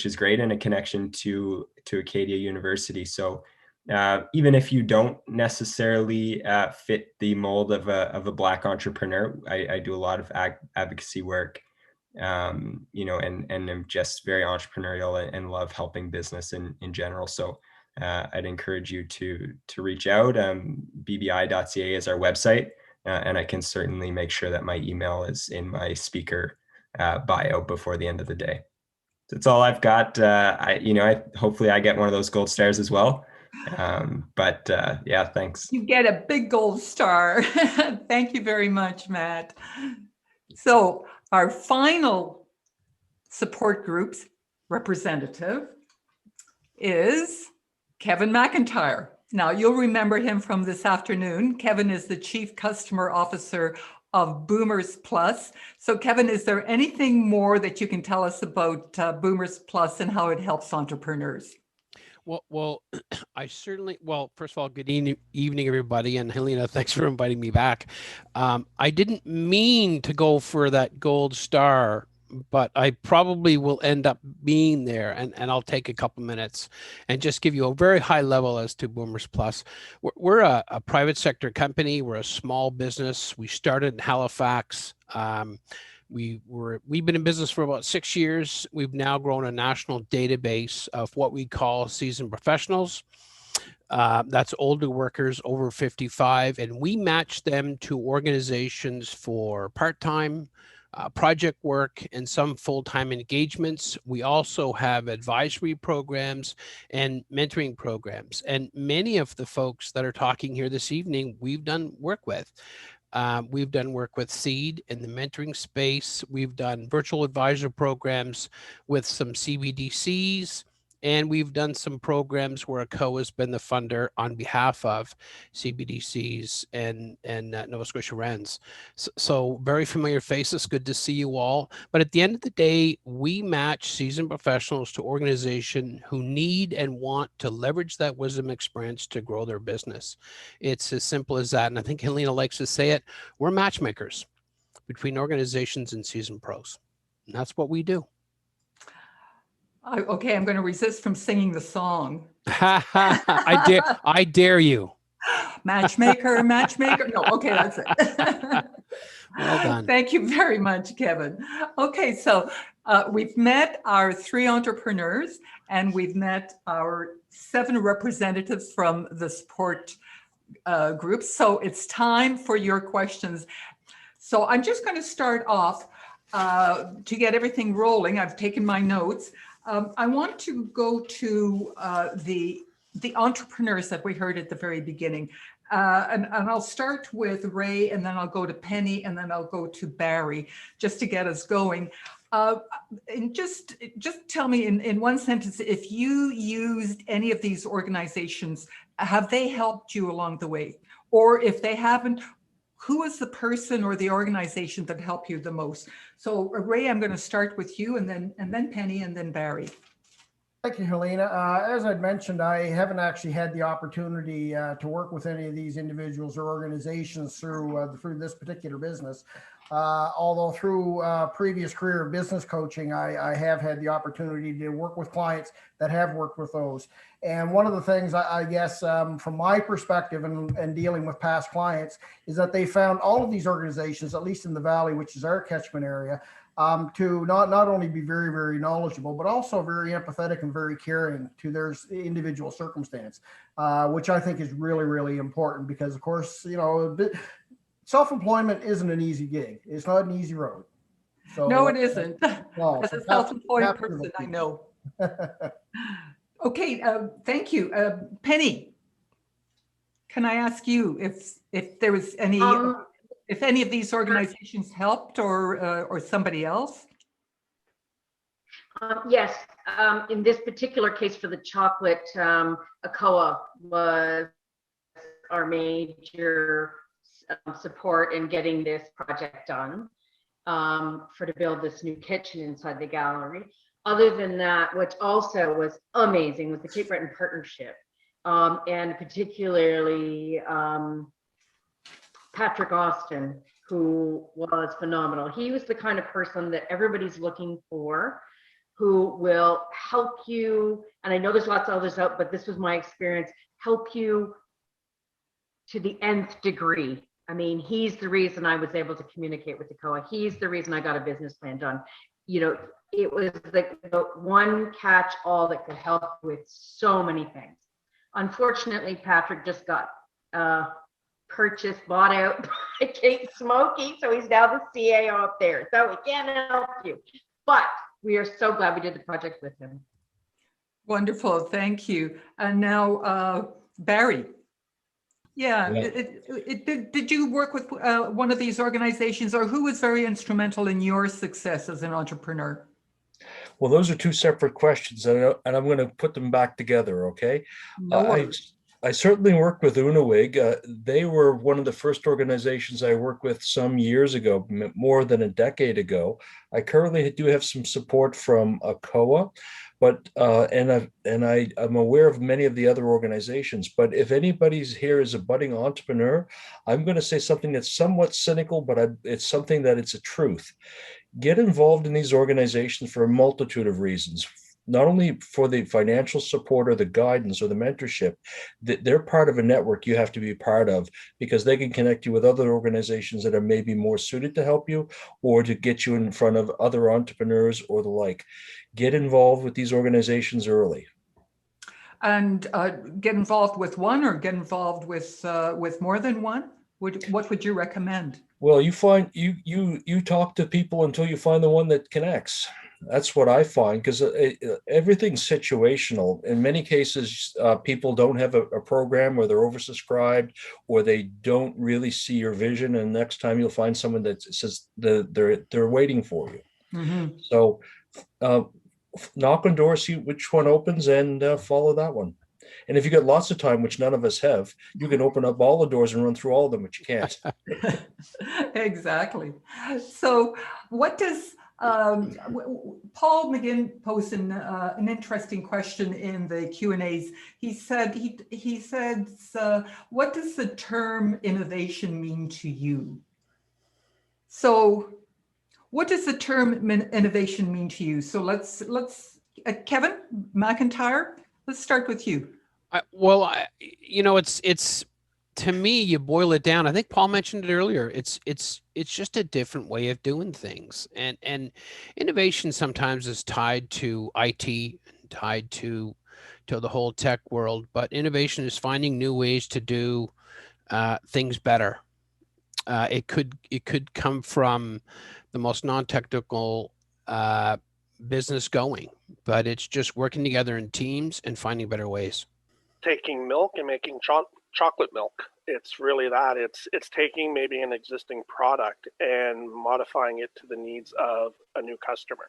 is great, and a connection to Acadia University. So even if you don't necessarily fit the mold of a Black entrepreneur, I do a lot of advocacy work, and I'm just very entrepreneurial and love helping business in general. So I'd encourage you to reach out. BBI.ca is our website, and I can certainly make sure that my email is in my speaker bio before the end of the day. That's all I've got. Hopefully I get one of those gold stars as well. But thanks. You get a big gold star. Thank you very much, Matt. So our final support group's representative is Kevin McIntyre. Now, you'll remember him from this afternoon. Kevin is the Chief Customer Officer of Boomers Plus. So Kevin, is there anything more that you can tell us about Boomers Plus and how it helps entrepreneurs? Well, I certainly, well, first of all, good evening, everybody. And Helena, thanks for inviting me back. I didn't mean to go for that gold star, but I probably will end up being there. And I'll take a couple minutes and just give you a very high level as to Boomers Plus. We're a private sector company. We're a small business. We started in Halifax. We've been in business for about 6 years. We've now grown a national database of what we call seasoned professionals. That's older workers over 55, and we match them to organizations for part-time project work and some full-time engagements. We also have advisory programs and mentoring programs. And many of the folks that are talking here this evening, we've done work with. We've done work with CEED in the mentoring space. We've done virtual advisor programs with some CBDCs, and we've done some programs where ACOA has been the funder on behalf of CBDCs and Nova Scotia RENs. So very familiar faces, good to see you all. But at the end of the day, we match seasoned professionals to organizations who need and want to leverage that wisdom experience to grow their business. It's as simple as that. And I think Helena likes to say it, we're matchmakers between organizations and seasoned pros. And that's what we do. Okay, I'm going to resist from singing the song. I dare you. Matchmaker, matchmaker. No, okay, that's it. Well done. Thank you very much, Kevin. Okay, so we've met our 3 entrepreneurs and we've met our 7 representatives from the support groups. So it's time for your questions. So I'm just going to start off to get everything rolling. I've taken my notes. I want to go to the entrepreneurs that we heard at the very beginning. And I'll start with Ray, and then I'll go to Penny, and then I'll go to Barry, just to get us going. And just tell me in one sentence, if you used any of these organizations, have they helped you along the way? Or if they haven't, who is the person or the organization that helped you the most? So Ray, I'm going to start with you, and then Penny, and then Barry. Thank you, Helena. As I'd mentioned, I haven't actually had the opportunity to work with any of these individuals or organizations through this particular business. Although through previous career of business coaching, I have had the opportunity to work with clients that have worked with those. And one of the things I guess from my perspective and dealing with past clients is that they found all of these organizations, at least in the Valley, which is our catchment area, to not only be very, very knowledgeable, but also very empathetic and very caring to their individual circumstance, which I think is really, really important because, of course, you know, self-employment isn't an easy gig. It's not an easy road. So, no, it isn't. No, as a self-employed person, I know. Okay, thank you. Penny, can I ask you if there was any, if any of these organizations helped or somebody else? Yes, in this particular case for the chocolate, ACOA was our major support in getting this project done to build this new kitchen inside the gallery. Other than that, what also was amazing was the Cape Breton Partnership, and particularly Patrick Austin, who was phenomenal. He was the kind of person that everybody's looking for, who will help you, and I know there's lots of others out, but this was my experience, help you to the nth degree. I mean, he's the reason I was able to communicate with ACOA. He's the reason I got a business plan done. You know, it was the one catch all that could help with so many things. Unfortunately, Patrick just got bought out by Kate Smokey, so he's now the CAO up there. So we can't help you, but we are so glad we did the project with him. Wonderful, thank you. And now Barry. Yeah, did you work with one of these organizations, or who was very instrumental in your success as an entrepreneur? Well, those are 2 separate questions, and I'm going to put them back together, okay? No worries. I certainly worked with Ulnooweg. They were one of the first organizations I worked with some years ago, more than a decade ago. I currently do have some support from ACOA, but I'm aware of many of the other organizations. But if anybody's here is a budding entrepreneur, I'm going to say something that's somewhat cynical, but it's something that it's a truth. Get involved in these organizations for a multitude of reasons. Not only for the financial support or the guidance or the mentorship, they're part of a network you have to be part of, because they can connect you with other organizations that are maybe more suited to help you or to get you in front of other entrepreneurs or the like. Get involved with these organizations early. And get involved with one or get involved with more than one? What would you recommend? Well, you talk to people until you find the one that connects. That's what I find, because everything's situational. In many cases, people don't have a program, or they're oversubscribed, or they don't really see your vision. And next time you'll find someone that says they're waiting for you. Mm-hmm. So knock on doors, see which one opens, and follow that one. And if you get lots of time, which none of us have, you can open up all the doors and run through all of them, which you can't. Exactly. So what does Paul McGinn posed an interesting question in the Q&As. He said, what does the term innovation mean to you? So what does the term innovation mean to you? So let's Kevin McIntyre, let's start with you. It's to me, you boil it down. I think Paul mentioned it earlier. It's just a different way of doing things, and innovation sometimes is tied to IT, tied to the whole tech world. But innovation is finding new ways to do things better. It could come from the most non-technical business going, but it's just working together in teams and finding better ways. Taking milk and making chocolate milk. It's really that. It's taking maybe an existing product and modifying it to the needs of a new customer.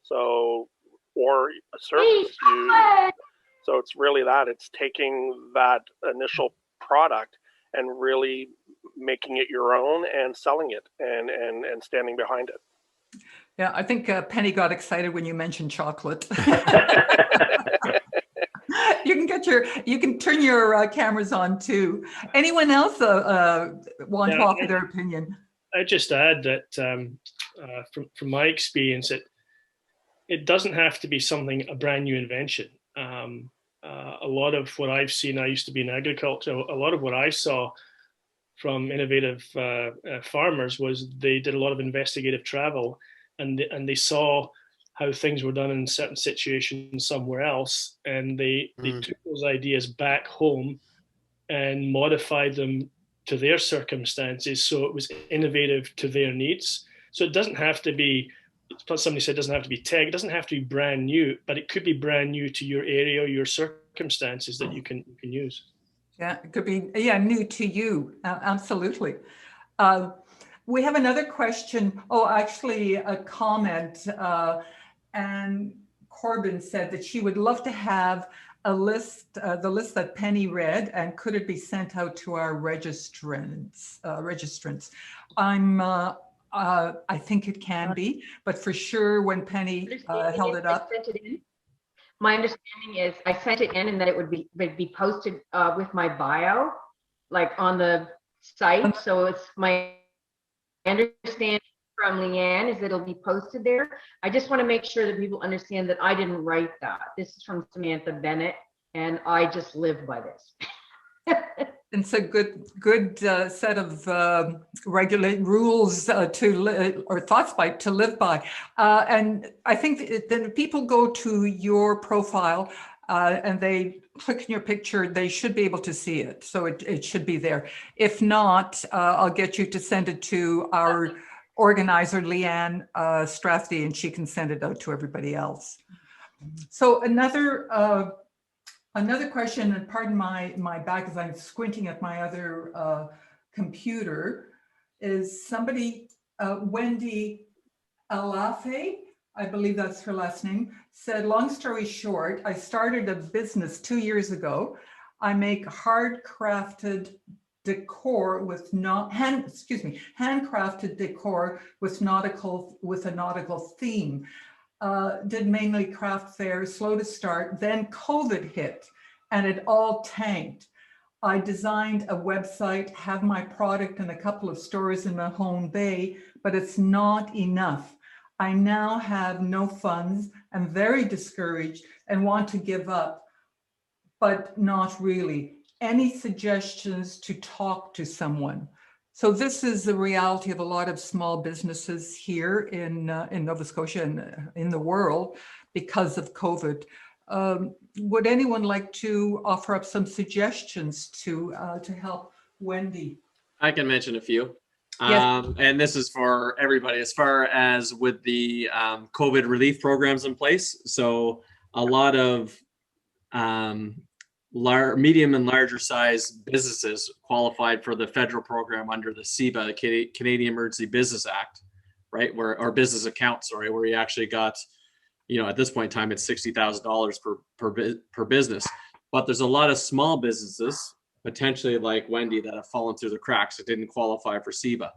So, or a service. So it's really that. It's taking that initial product and really making it your own and selling it and standing behind it. Yeah, I think Penny got excited when you mentioned chocolate. You can turn your cameras on too. Anyone else want to offer their opinion? I'd just add that from my experience, it doesn't have to be a brand new invention. A lot of what I've seen, I used to be in agriculture, a lot of what I saw from innovative farmers was they did a lot of investigative travel, and they saw how things were done in certain situations somewhere else, and they took those ideas back home and modified them to their circumstances, so it was innovative to their needs. So it doesn't have to be, somebody said it doesn't have to be tech, it doesn't have to be brand new, but it could be brand new to your area, your circumstances that you can use. Yeah, it could be new to you, absolutely. We have another question. Oh, actually a comment. And Corbin said that she would love to have a list, the list that Penny read, and could it be sent out to our registrants? I think it can be, but for sure when Penny held it up. My understanding is I sent it in and that it would be posted with my bio, like on the site. So it's my understanding from Leanne is it'll be posted there. I just want to make sure that people understand that I didn't write that. This is from Samantha Bennett, and I just live by this. It's a good set of regulate rules or thoughts to live by. And I think that if people go to your profile and they click in your picture, they should be able to see it. So it should be there. If not, I'll get you to send it to our organizer, Leanne Strathdy, and she can send it out to everybody else. So another question, and pardon my back as I'm squinting at my other computer, is somebody, Wendy Alafe, I believe that's her last name, said, long story short, I started a business 2 years ago. I make handcrafted decor with handcrafted decor with a nautical theme. Did mainly craft fairs, slow to start. Then COVID hit and it all tanked. I designed a website, have my product in a couple of stores in Mahone Bay, but it's not enough. I now have no funds. I'm very discouraged and want to give up, but not really. Any suggestions to talk to someone? So this is the reality of a lot of small businesses here in Nova Scotia and in the world because of COVID. Would anyone like to offer up some suggestions to help Wendy? I can mention a few. Yes. And this is for everybody as far as with the COVID relief programs in place. So a lot of medium and larger size businesses qualified for the federal program under the CEBA, Canadian Emergency Business Act, right? Or business account, sorry, where you actually got, at this point in time, it's $60,000 per business. But there's a lot of small businesses, potentially like Wendy, that have fallen through the cracks that didn't qualify for CEBA.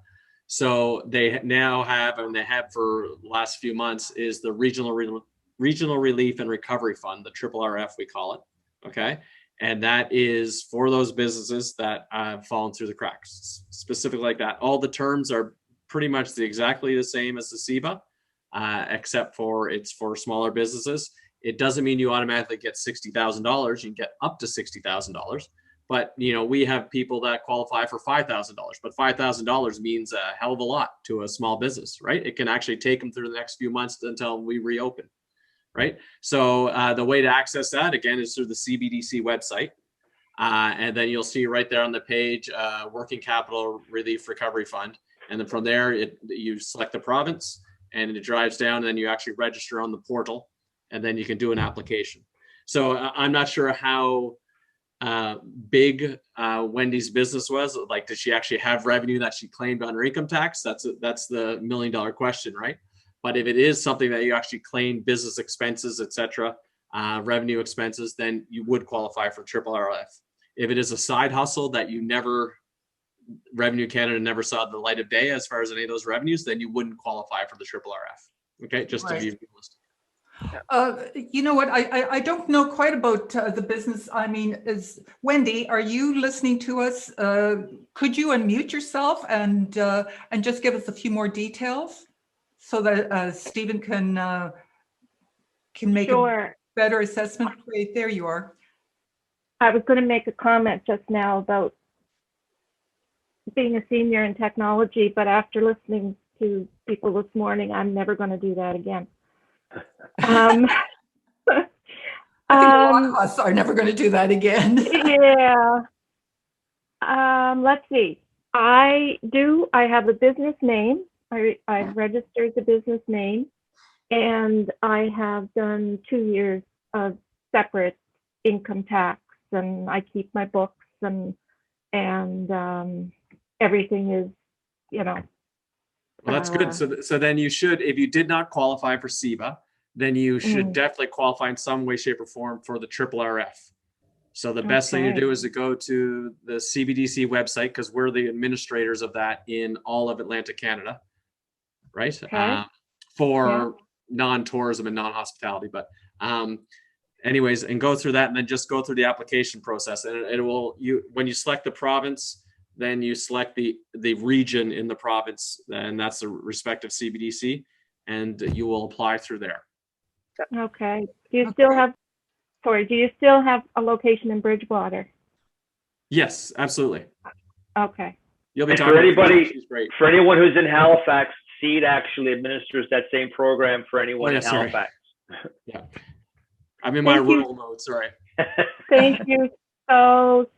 So they now have, and they have for the last few months, is the Regional Relief and Recovery Fund, the RRF we call it, okay? And that is for those businesses that have fallen through the cracks, specifically like that. All the terms are pretty much exactly the same as the CEBA, except for it's for smaller businesses. It doesn't mean you automatically get $60,000. You can get up to $60,000. But, we have people that qualify for $5,000, but $5,000 means a hell of a lot to a small business, right? It can actually take them through the next few months until we reopen, right? So the way to access that, again, is through the CBDC website. And then you'll see right there on the page, Working Capital Relief Recovery Fund. And then from there, you select the province and it drives down, and then you actually register on the portal, and then you can do an application. So I'm not sure how big Wendy's business was. Like, did she actually have revenue that she claimed on her income tax? That's the $1 million question, right? But if it is something that you actually claim business expenses, etc., revenue expenses, then you would qualify for RRF. If it is a side hustle that Revenue Canada never saw the light of day as far as any of those revenues, then you wouldn't qualify for the RRF. Okay, just to be realistic. You know what? I don't know quite about the business. I mean, Wendy, are you listening to us? Could you unmute yourself and just give us a few more details so that Stephen can make a better assessment? Great, there you are. I was going to make a comment just now about being a senior in technology, but after listening to people this morning, I'm never going to do that again. I think a lot of us are never going to do that again. Yeah. Let's see. I have a business name. I've registered the business name, and I have done 2 years of separate income tax, and I keep my books, and everything is, Well, that's good. So then you should, if you did not qualify for CEBA, then you should definitely qualify in some way, shape, or form for the RRF. So the best thing to do is to go to the CBDC website, because we're the administrators of that in all of Atlantic Canada, right? For non-tourism and non-hospitality. But anyways, and go through that, and then just go through the application process. And it will, when you select the province, then you select the region in the province, and that's the respective CBDC, and you will apply through there. Okay. Do you still have a location in Bridgewater? Yes, absolutely. Okay. You'll be talking for anyone who's in Halifax, CEED actually administers that same program for anyone in Halifax. Yeah. I'm in my rural mode, sorry. Thank you so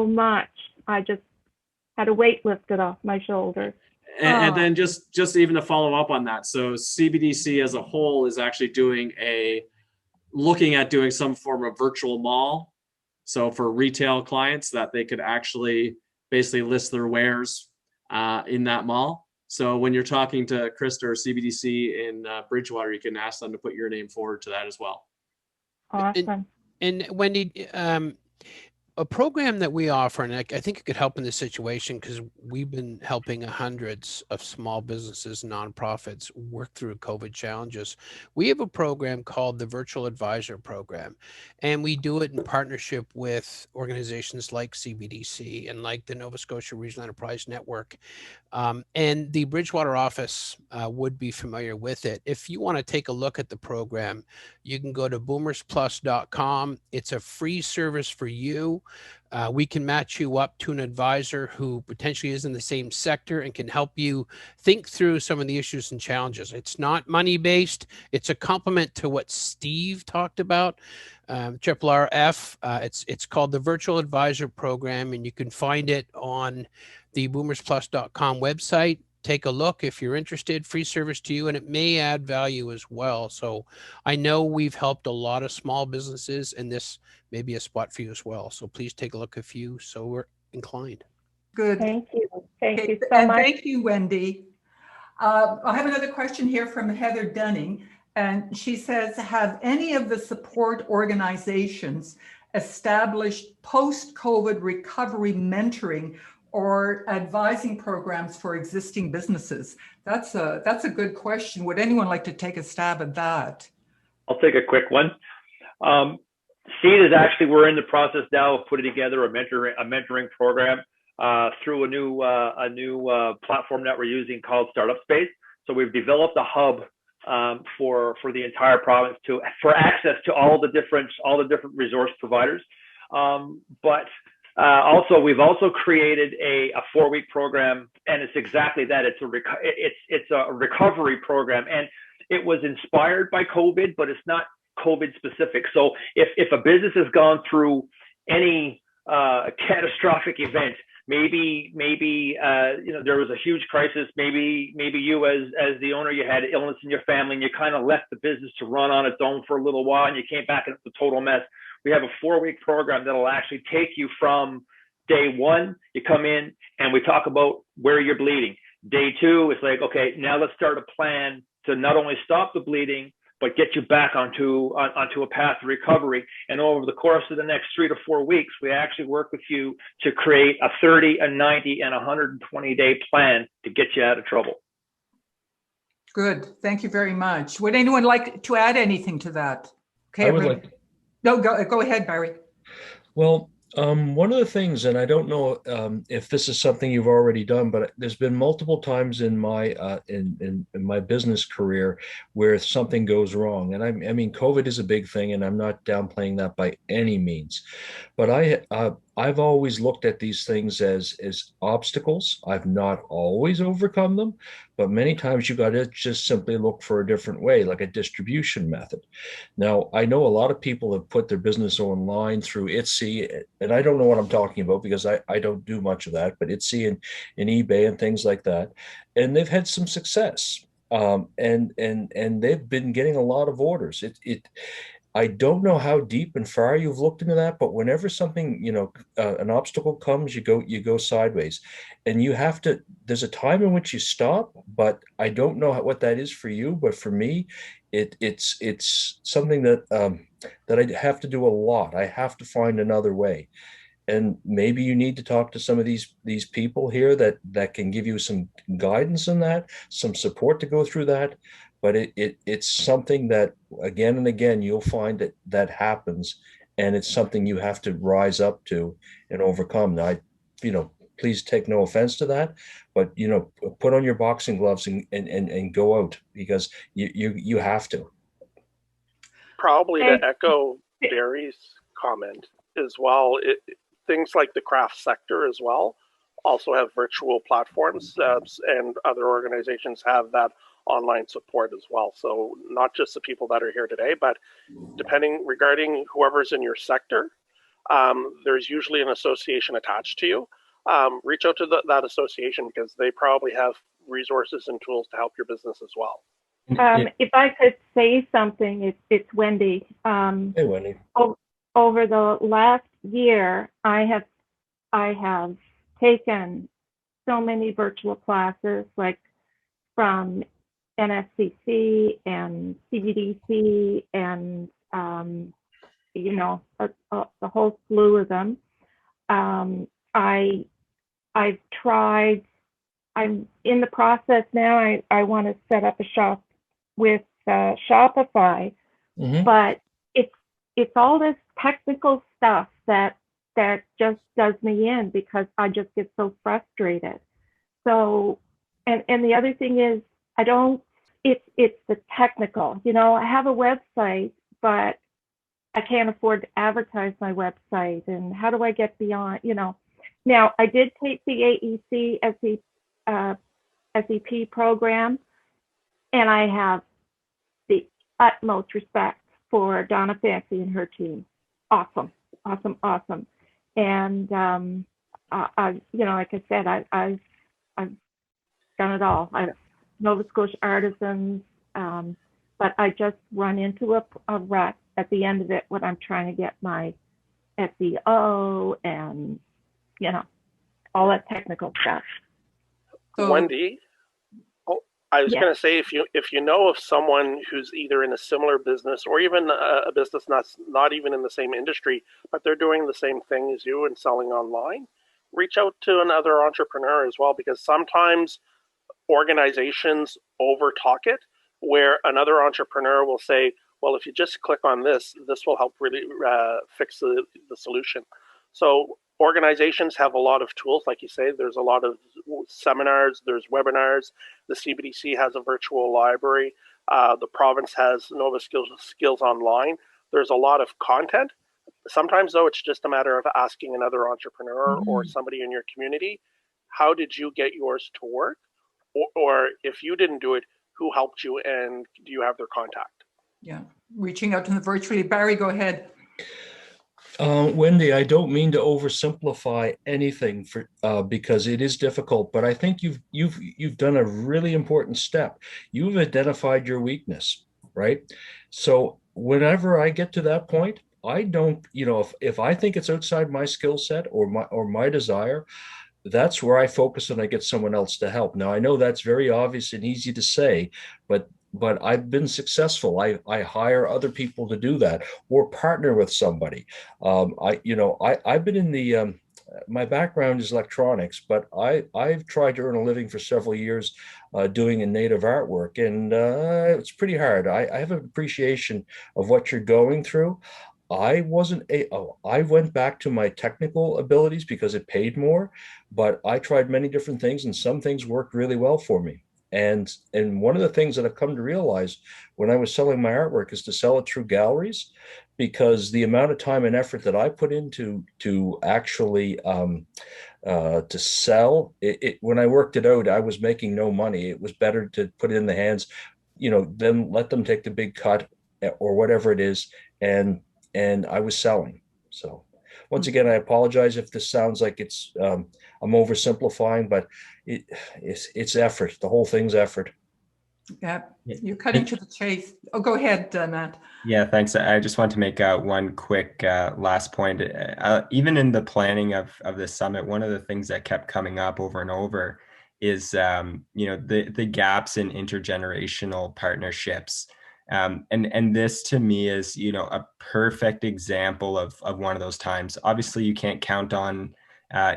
much. I just had a weight lifted off my shoulder. And then just even to follow up on that. So CBDC as a whole is actually looking at doing some form of virtual mall. So for retail clients that they could actually basically list their wares in that mall. So when you're talking to Krista or CBDC in Bridgewater, you can ask them to put your name forward to that as well. Awesome. And Wendy, a program that we offer, and I think it could help in this situation because we've been helping hundreds of small businesses, nonprofits work through COVID challenges. We have a program called the Virtual Advisor Program, and we do it in partnership with organizations like CBDC and like the Nova Scotia Regional Enterprise Network. And the Bridgewater office would be familiar with it. If you want to take a look at the program, you can go to boomersplus.com. It's a free service for you. We can match you up to an advisor who potentially is in the same sector and can help you think through some of the issues and challenges. It's not money-based. It's a complement to what Steve talked about, RRF. It's called the Virtual Advisor Program, and you can find it on the boomersplus.com website. Take a look if you're interested. Free service to you, and it may add value as well. So I know we've helped a lot of small businesses, and this may be a spot for you as well. So please take a look if you so we're inclined. Good. Thank you. Thank Okay, you so and much. thank you, Wendy. I have another question here from Heather Dunning, and she says, have any of the support organizations established post-COVID recovery mentoring or advising programs for existing businesses? That's a good question. Would anyone like to take a stab at that? I'll take a quick one. CEED is actually, we're in the process now of putting together a mentoring program through a new platform that we're using called Startup Space. So we've developed a hub for the entire province for access to all the different resource providers. Also, we've also created a 4-week program, and it's exactly that. It's a recovery program, and it was inspired by COVID, but it's not COVID specific. So if a business has gone through any catastrophic event, maybe there was a huge crisis, maybe you as the owner, you had illness in your family and you kind of left the business to run on its own for a little while and you came back and it's a total mess. We have a 4-week program that'll actually take you from day 1, you come in and we talk about where you're bleeding. Day 2, it's like, okay, now let's start a plan to not only stop the bleeding, but get you back onto a path of recovery. And over the course of the next 3 to 4 weeks, we actually work with you to create a 30, a 90, and 120-day plan to get you out of trouble. Good. Thank you very much. Would anyone like to add anything to that? Okay. I would like. No, go ahead, Barry. Well, one of the things, and I don't know if this is something you've already done, but there's been multiple times in my in my business career where something goes wrong, and I mean, COVID is a big thing, and I'm not downplaying that by any means, but I've always looked at these things as obstacles. I've not always overcome them, but many times you got to just simply look for a different way, like a distribution method. Now, I know a lot of people have put their business online through Etsy, and I don't know what I'm talking about because I don't do much of that, but Etsy and eBay and things like that, and they've had some success, and they've been getting a lot of orders. I don't know how deep and far you've looked into that, but whenever something, an obstacle comes, you go sideways, and you have to, there's a time in which you stop, but I don't know what that is for you. But for me, it's something that I have to do a lot. I have to find another way. And maybe you need to talk to some of these people here that can give you some guidance on that, some support to go through that. But it's something that again and again you'll find that happens, and it's something you have to rise up to and overcome. Now, please take no offense to that, but put on your boxing gloves and go out, because you have to. Probably to echo Barry's comment as well, things like the craft sector as well also have virtual platforms, and other organizations have that online support as well. So not just the people that are here today, but regarding whoever's in your sector, there's usually an association attached to you. Reach out to that association because they probably have resources and tools to help your business as well. If I could say something, it's Wendy. Hey, Wendy. Over the last year, I have taken so many virtual classes, like from NSCC and CBDC and the whole slew of them. I've tried. I'm in the process now. I want to set up a shop with Shopify, but it's all this technical stuff that just does me in because I just get so frustrated. So, and the other thing is it's the technical, I have a website, but I can't afford to advertise my website. And how do I get beyond, Now, I did take the AEC SEP program, and I have the utmost respect for Donna Fancy and her team. Awesome. And like I said, I've done it all. Nova Scotia Artisans, but I just run into a rut at the end of it when I'm trying to get my SEO and all that technical stuff. So, Wendy, I was going to say, if you know of someone who's either in a similar business or even a business not even in the same industry, but they're doing the same thing as you and selling online, reach out to another entrepreneur as well, because sometimes organizations over talk it, where another entrepreneur will say, well, if you just click on this will help really fix the solution. So organizations have a lot of tools, like you say. There's a lot of seminars, there's webinars. The CBDC has a virtual library. The province has Nova Skills Online. There's a lot of content. Sometimes, though, it's just a matter of asking another entrepreneur or somebody in your community, how did you get yours to work? Or if you didn't do it, who helped you, and do you have their contact? Yeah, reaching out to them virtually. Barry, go ahead. Wendy, I don't mean to oversimplify anything because it is difficult, but I think you've done a really important step. You've identified your weakness, right? So whenever I get to that point, I don't, if I think it's outside my skill set or my desire, that's where I focus and I get someone else to help. Now, I know that's very obvious and easy to say, but I've been successful. I hire other people to do that or partner with somebody. I've been in the, my background is electronics, but I've tried to earn a living for several years doing a native artwork, and it's pretty hard. I have an appreciation of what you're going through. I went back to my technical abilities because it paid more, but I tried many different things and some things worked really well for me. And one of the things that I've come to realize when I was selling my artwork is to sell it through galleries, because the amount of time and effort that I put into to actually to sell it, when I worked it out, I was making no money. It was better to put it in the hands, then let them take the big cut or whatever it is. And I was selling. So once again, I apologize if this sounds like it's I'm oversimplifying, but it's effort. The whole thing's effort. Yeah, you're cutting to the chase. Oh, go ahead, Matt. Yeah, thanks. I just want to make one quick last point. Even in the planning of this summit, one of the things that kept coming up over and over is the gaps in intergenerational partnerships. And this to me is, a perfect example of one of those times. Obviously, you can't count on,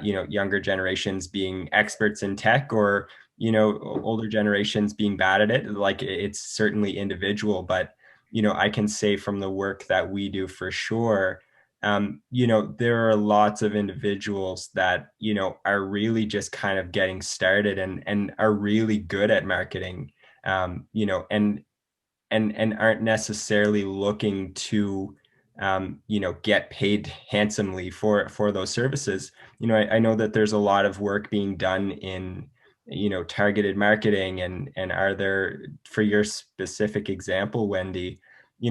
younger generations being experts in tech or, older generations being bad at it. Like, it's certainly individual, but, I can say from the work that we do for sure, there are lots of individuals that, are really just kind of getting started and are really good at marketing, and aren't necessarily looking to, get paid handsomely for those services. I know that there's a lot of work being done in, targeted marketing, and are there, for your specific example, Wendy,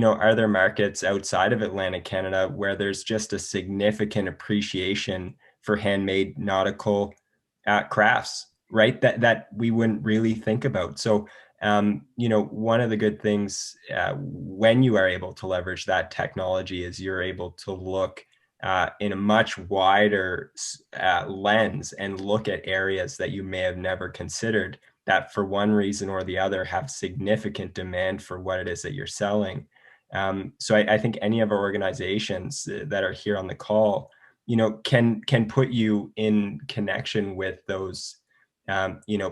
are there markets outside of Atlantic Canada where there's just a significant appreciation for handmade nautical crafts, right? That we wouldn't really think about. So, one of the good things when you are able to leverage that technology is you're able to look in a much wider lens and look at areas that you may have never considered, that for one reason or the other have significant demand for what it is that you're selling. So I think any of our organizations that are here on the call, can put you in connection with those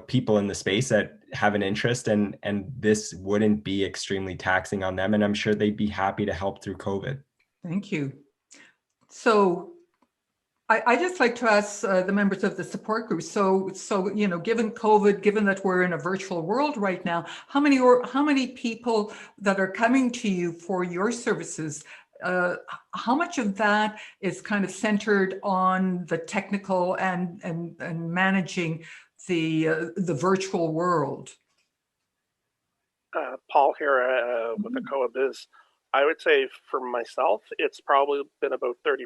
people in the space that have an interest, and this wouldn't be extremely taxing on them, and I'm sure they'd be happy to help through COVID. Thank you. So I just like to ask the members of the support group. So given COVID, given that we're in a virtual world right now, how many people that are coming to you for your services? How much of that is kind of centered on the technical and managing the virtual world? Paul here with ACOA Biz. I would say for myself, it's probably been about 30%.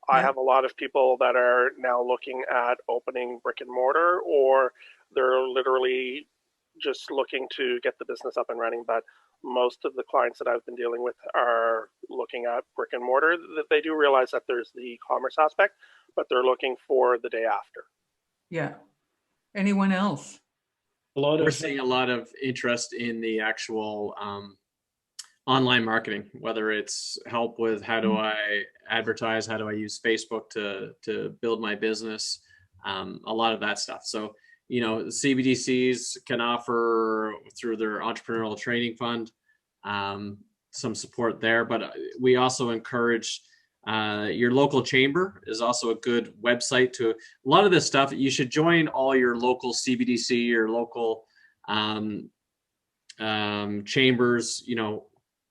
I have a lot of people that are now looking at opening brick and mortar, or they're literally just looking to get the business up and running. But most of the clients that I've been dealing with are looking at brick and mortar. They do realize that there's the e-commerce aspect, but they're looking for the day after. Yeah. Anyone else? We're seeing a lot of interest in the actual online marketing, whether it's help with how do I advertise, how do I use Facebook to build my business, a lot of that stuff. So, CBDCs can offer through their entrepreneurial training fund some support there, but we also encourage your local chamber is also a good website to a lot of this stuff. You should join all your local CBDC, your local chambers,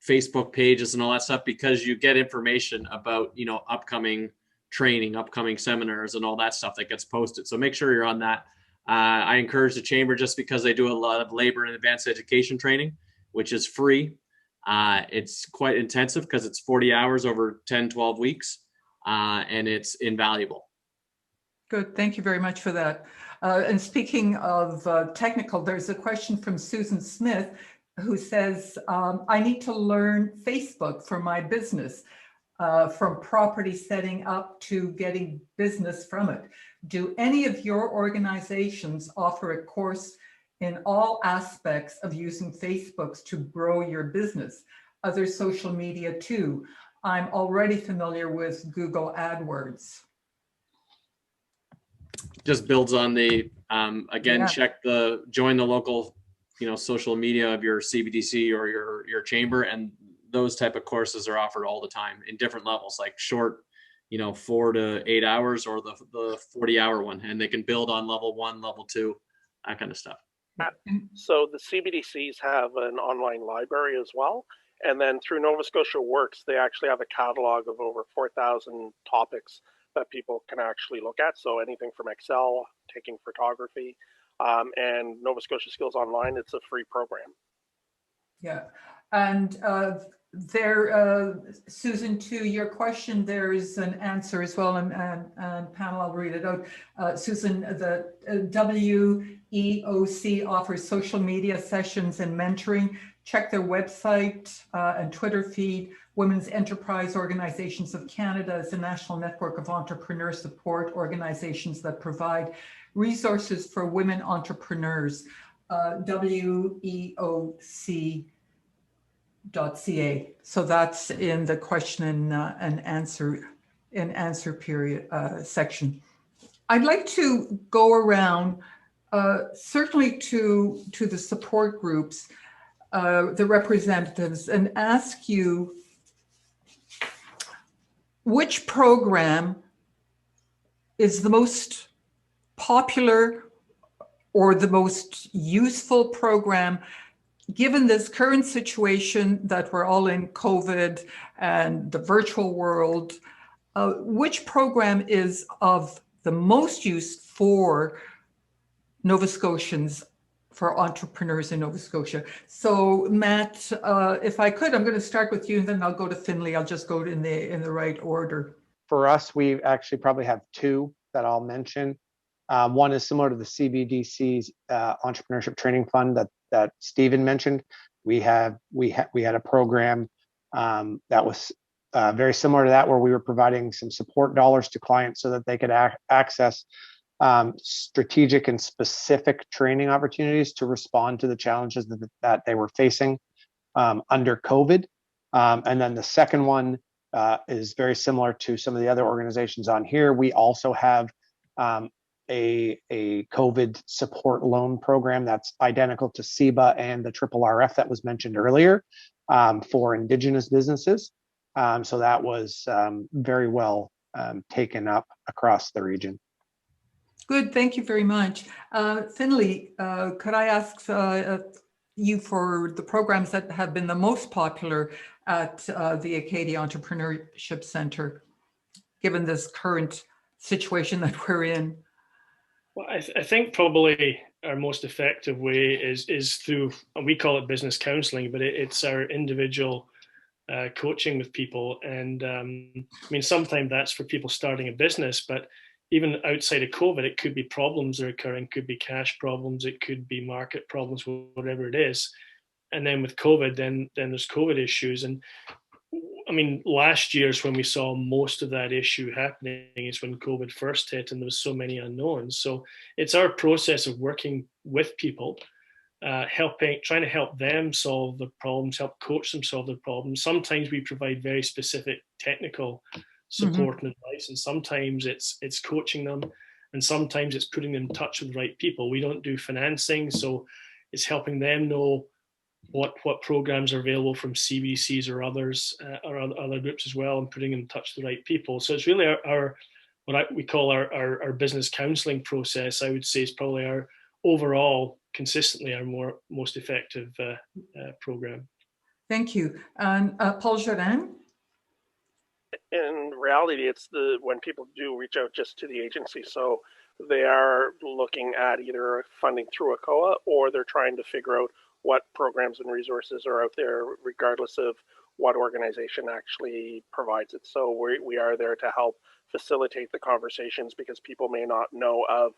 Facebook pages and all that stuff, because you get information about, upcoming training, upcoming seminars and all that stuff that gets posted. So make sure you're on that. I encourage the chamber just because they do a lot of labor and advanced education training, which is free. It's quite intensive because it's 40 hours over 10, 12 weeks, and it's invaluable. Good. Thank you very much for that. And speaking of technical, there's a question from Susan Smith who says, I need to learn Facebook for my business, from property setting up to getting business from it. Do any of your organizations offer a course in all aspects of using Facebook to grow your business? Other social media too. I'm already familiar with Google AdWords. Just builds on the, again, join the local, social media of your CBDC or your chamber, and those type of courses are offered all the time in different levels, like short, 4 to 8 hours, or the 40-hour one, and they can build on level 1, level 2, that kind of stuff. So the CBDCs have an online library as well. And then through Nova Scotia Works, they actually have a catalog of over 4,000 topics that people can actually look at. So anything from Excel, taking photography, and Nova Scotia Skills Online, it's a free program. Yeah. And Susan, to your question, there is an answer as well, and panel, I'll read it out. Susan, the WEOC offers social media sessions and mentoring. Check their website and Twitter feed. Women's Enterprise Organizations of Canada is a national network of entrepreneur support organizations that provide resources for women entrepreneurs. WEOC.ca. So that's in the question and answer period section. I'd like to go around certainly to the support groups, the representatives, and ask you which program is the most popular or the most useful program given this current situation that we're all in, COVID and the virtual world. Which program is of the most use for Nova Scotians, for entrepreneurs in Nova Scotia? So Matt, if I could, I'm going to start with you, and then I'll go to Findlay. I'll just go in the right order. For us, we actually probably have two that I'll mention. One is similar to the CBDC's Entrepreneurship Training Fund that Stephen mentioned. We had a program that was very similar to that, where we were providing some support dollars to clients so that they could access strategic and specific training opportunities to respond to the challenges that they were facing under COVID. And then the second one is very similar to some of the other organizations on here. We also have a COVID support loan program that's identical to CEBA and the RRF that was mentioned earlier for Indigenous businesses. So that was very well taken up across the region. Good, thank you very much. Findlay, could I ask you for the programs that have been the most popular at the Acadia Entrepreneurship Center, given this current situation that we're in? Well, I think probably our most effective way is through, and we call it business counseling, but it's our individual coaching with people. And I mean, sometimes that's for people starting a business, but even outside of COVID, it could be problems that are occurring, could be cash problems, it could be market problems, whatever it is. And then with COVID, then there's COVID issues. And I mean, last year is when we saw most of that issue happening, is when COVID first hit and there was so many unknowns. So it's our process of working with people, trying to help them solve the problems, help coach them solve the problems. Sometimes we provide very specific technical support and advice, and sometimes it's coaching them, and sometimes it's putting them in touch with the right people. We don't do financing, so it's helping them know what programs are available from CBDCs or others or other groups as well, and putting them in touch with the right people. So it's really our we call our business counseling process. I would say is probably our overall consistently our most effective program. Thank you. And Paul Gerin? In reality, it's when people do reach out just to the agency. So they are looking at either funding through ACOA, or they're trying to figure out what programs and resources are out there, regardless of what organization actually provides it. So we are there to help facilitate the conversations, because people may not know of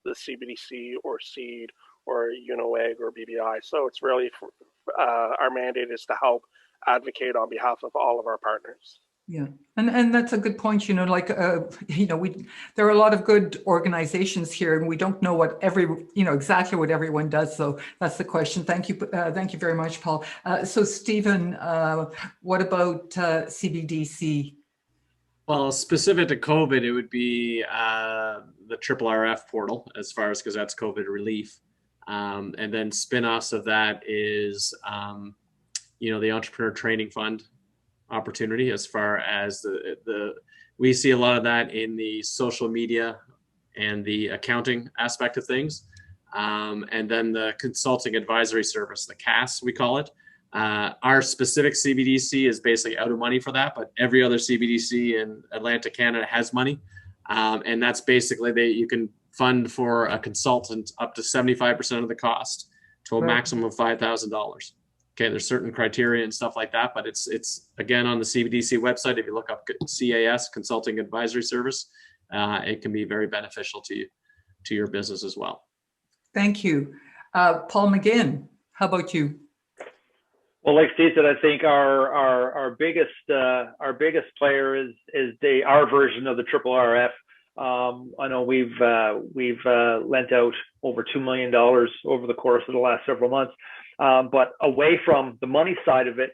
the CBDC or CEED or Ulnooweg or BBI. So it's really our mandate is to help advocate on behalf of all of our partners. Yeah, and that's a good point. You know, like there are a lot of good organizations here, and we don't know what exactly what everyone does. So that's the question. Thank you very much, Paul. So Stephen, what about CBDC? Well, specific to COVID, it would be the RRF portal, as far as, because that's COVID relief, and then spin-offs of that is the Entrepreneur Training Fund opportunity, as far as we see a lot of that in the social media and the accounting aspect of things, and then the consulting advisory service, the CAS we call it. Our specific CBDC is basically out of money for that, but every other CBDC in Atlantic Canada has money, and that's basically you can fund for a consultant up to 75% of the cost to a maximum of $5,000. Okay, there's certain criteria and stuff like that, but it's again on the CBDC website. If you look up CAS, Consulting Advisory Service, it can be very beneficial to your business as well. Thank you, Paul McGinn. How about you? Well, like Steve said, I think our biggest player is our version of the RRF. I know we've lent out over $2 million over the course of the last several months. But away from the money side of it,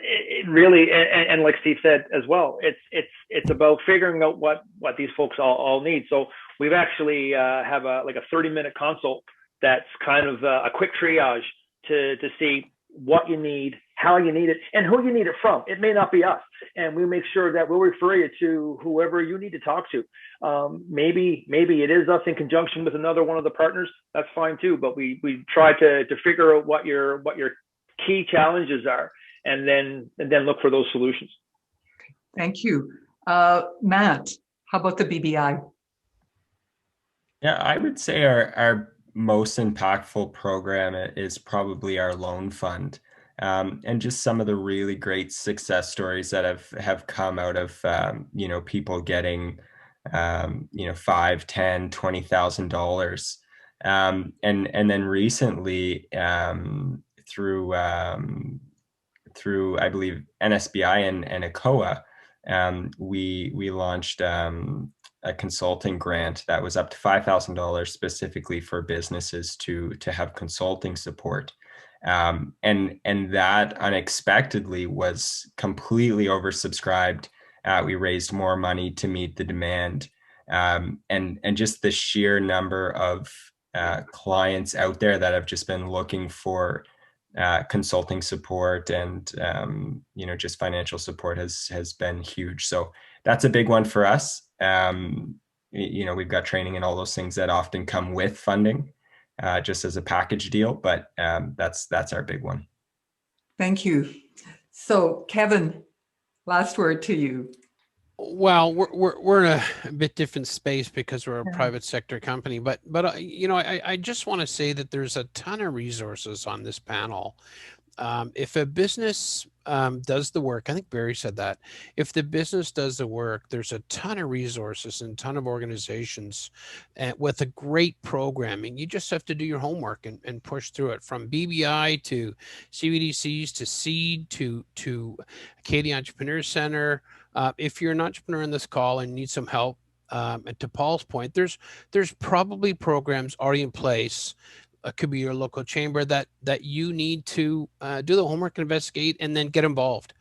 it really, and like Steve said as well, it's about figuring out what these folks all need. So we've actually have a 30-minute consult that's kind of a quick triage to see what you need, how you need it, and who you need it from. It may not be us, and we make sure that we'll refer you to whoever you need to talk to. Maybe it is us in conjunction with another one of the partners. That's fine too. But we try to figure out what your key challenges are, and then look for those solutions. Thank you, Matt. How about the BBI? Yeah, I would say our most impactful program is probably our loan fund, and just some of the really great success stories that have come out of people getting $5,000, $10,000, $20,000, and then recently through I believe NSBI and ACOA, we launched a consulting grant that was up to $5,000 specifically for businesses to have consulting support. And that unexpectedly was completely oversubscribed. We raised more money to meet the demand, and just the sheer number of clients out there that have just been looking for consulting support and just financial support has been huge. So that's a big one for us. We've got training and all those things that often come with funding, just as a package deal, but that's our big one. Thank you. So Kevin, last word to you. Well, we're in a bit different space because we're a private sector company, but I just want to say that there's a ton of resources on this panel. If a business does the work, I think Barry said that, if the business does the work, there's a ton of resources and a ton of organizations with a great programming. You just have to do your homework and push through it, from BBI to CBDCs to CEED to Acadia Entrepreneur Center. If you're an entrepreneur in this call and need some help, and to Paul's point, there's probably programs already in place. Could be your local chamber that you need to do the homework, investigate, and then get involved.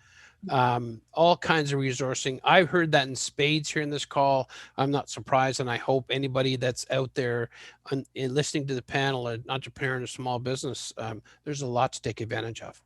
All kinds of resourcing. I've heard that in spades here in this call. I'm not surprised, and I hope anybody that's out there listening to the panel, an entrepreneur in a small business, there's a lot to take advantage of.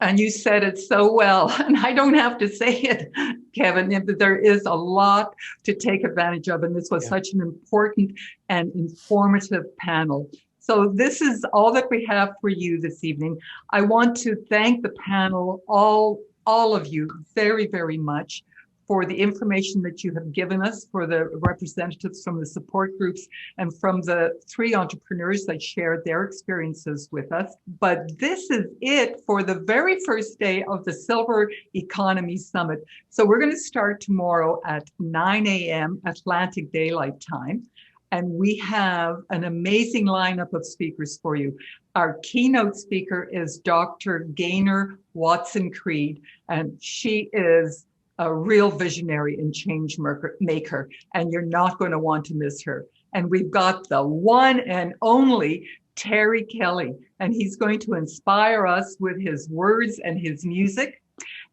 And you said it so well, and I don't have to say it, Kevin, but there is a lot to take advantage of, and this was such an important and informative panel. So this is all that we have for you this evening. I want to thank the panel, all of you, very, very much for the information that you have given us, for the representatives from the support groups and from the 3 entrepreneurs that shared their experiences with us. But this is it for the very first day of the Silver Economy Summit. So we're going to start tomorrow at 9 a.m. Atlantic Daylight Time. And we have an amazing lineup of speakers for you. Our keynote speaker is Dr. Gaynor Watson-Creed, and she is a real visionary and change maker, and you're not going to want to miss her. And we've got the one and only Terry Kelly, and he's going to inspire us with his words and his music.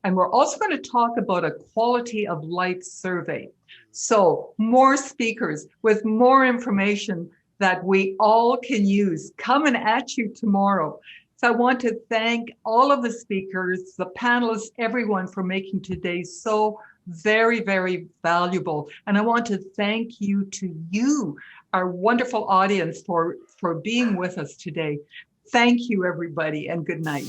And we're also going to talk about a quality of life survey. So more speakers with more information that we all can use coming at you tomorrow. So I want to thank all of the speakers, the panelists, everyone for making today so very, very valuable. And I want to thank you, our wonderful audience, for being with us today. Thank you, everybody, and good night.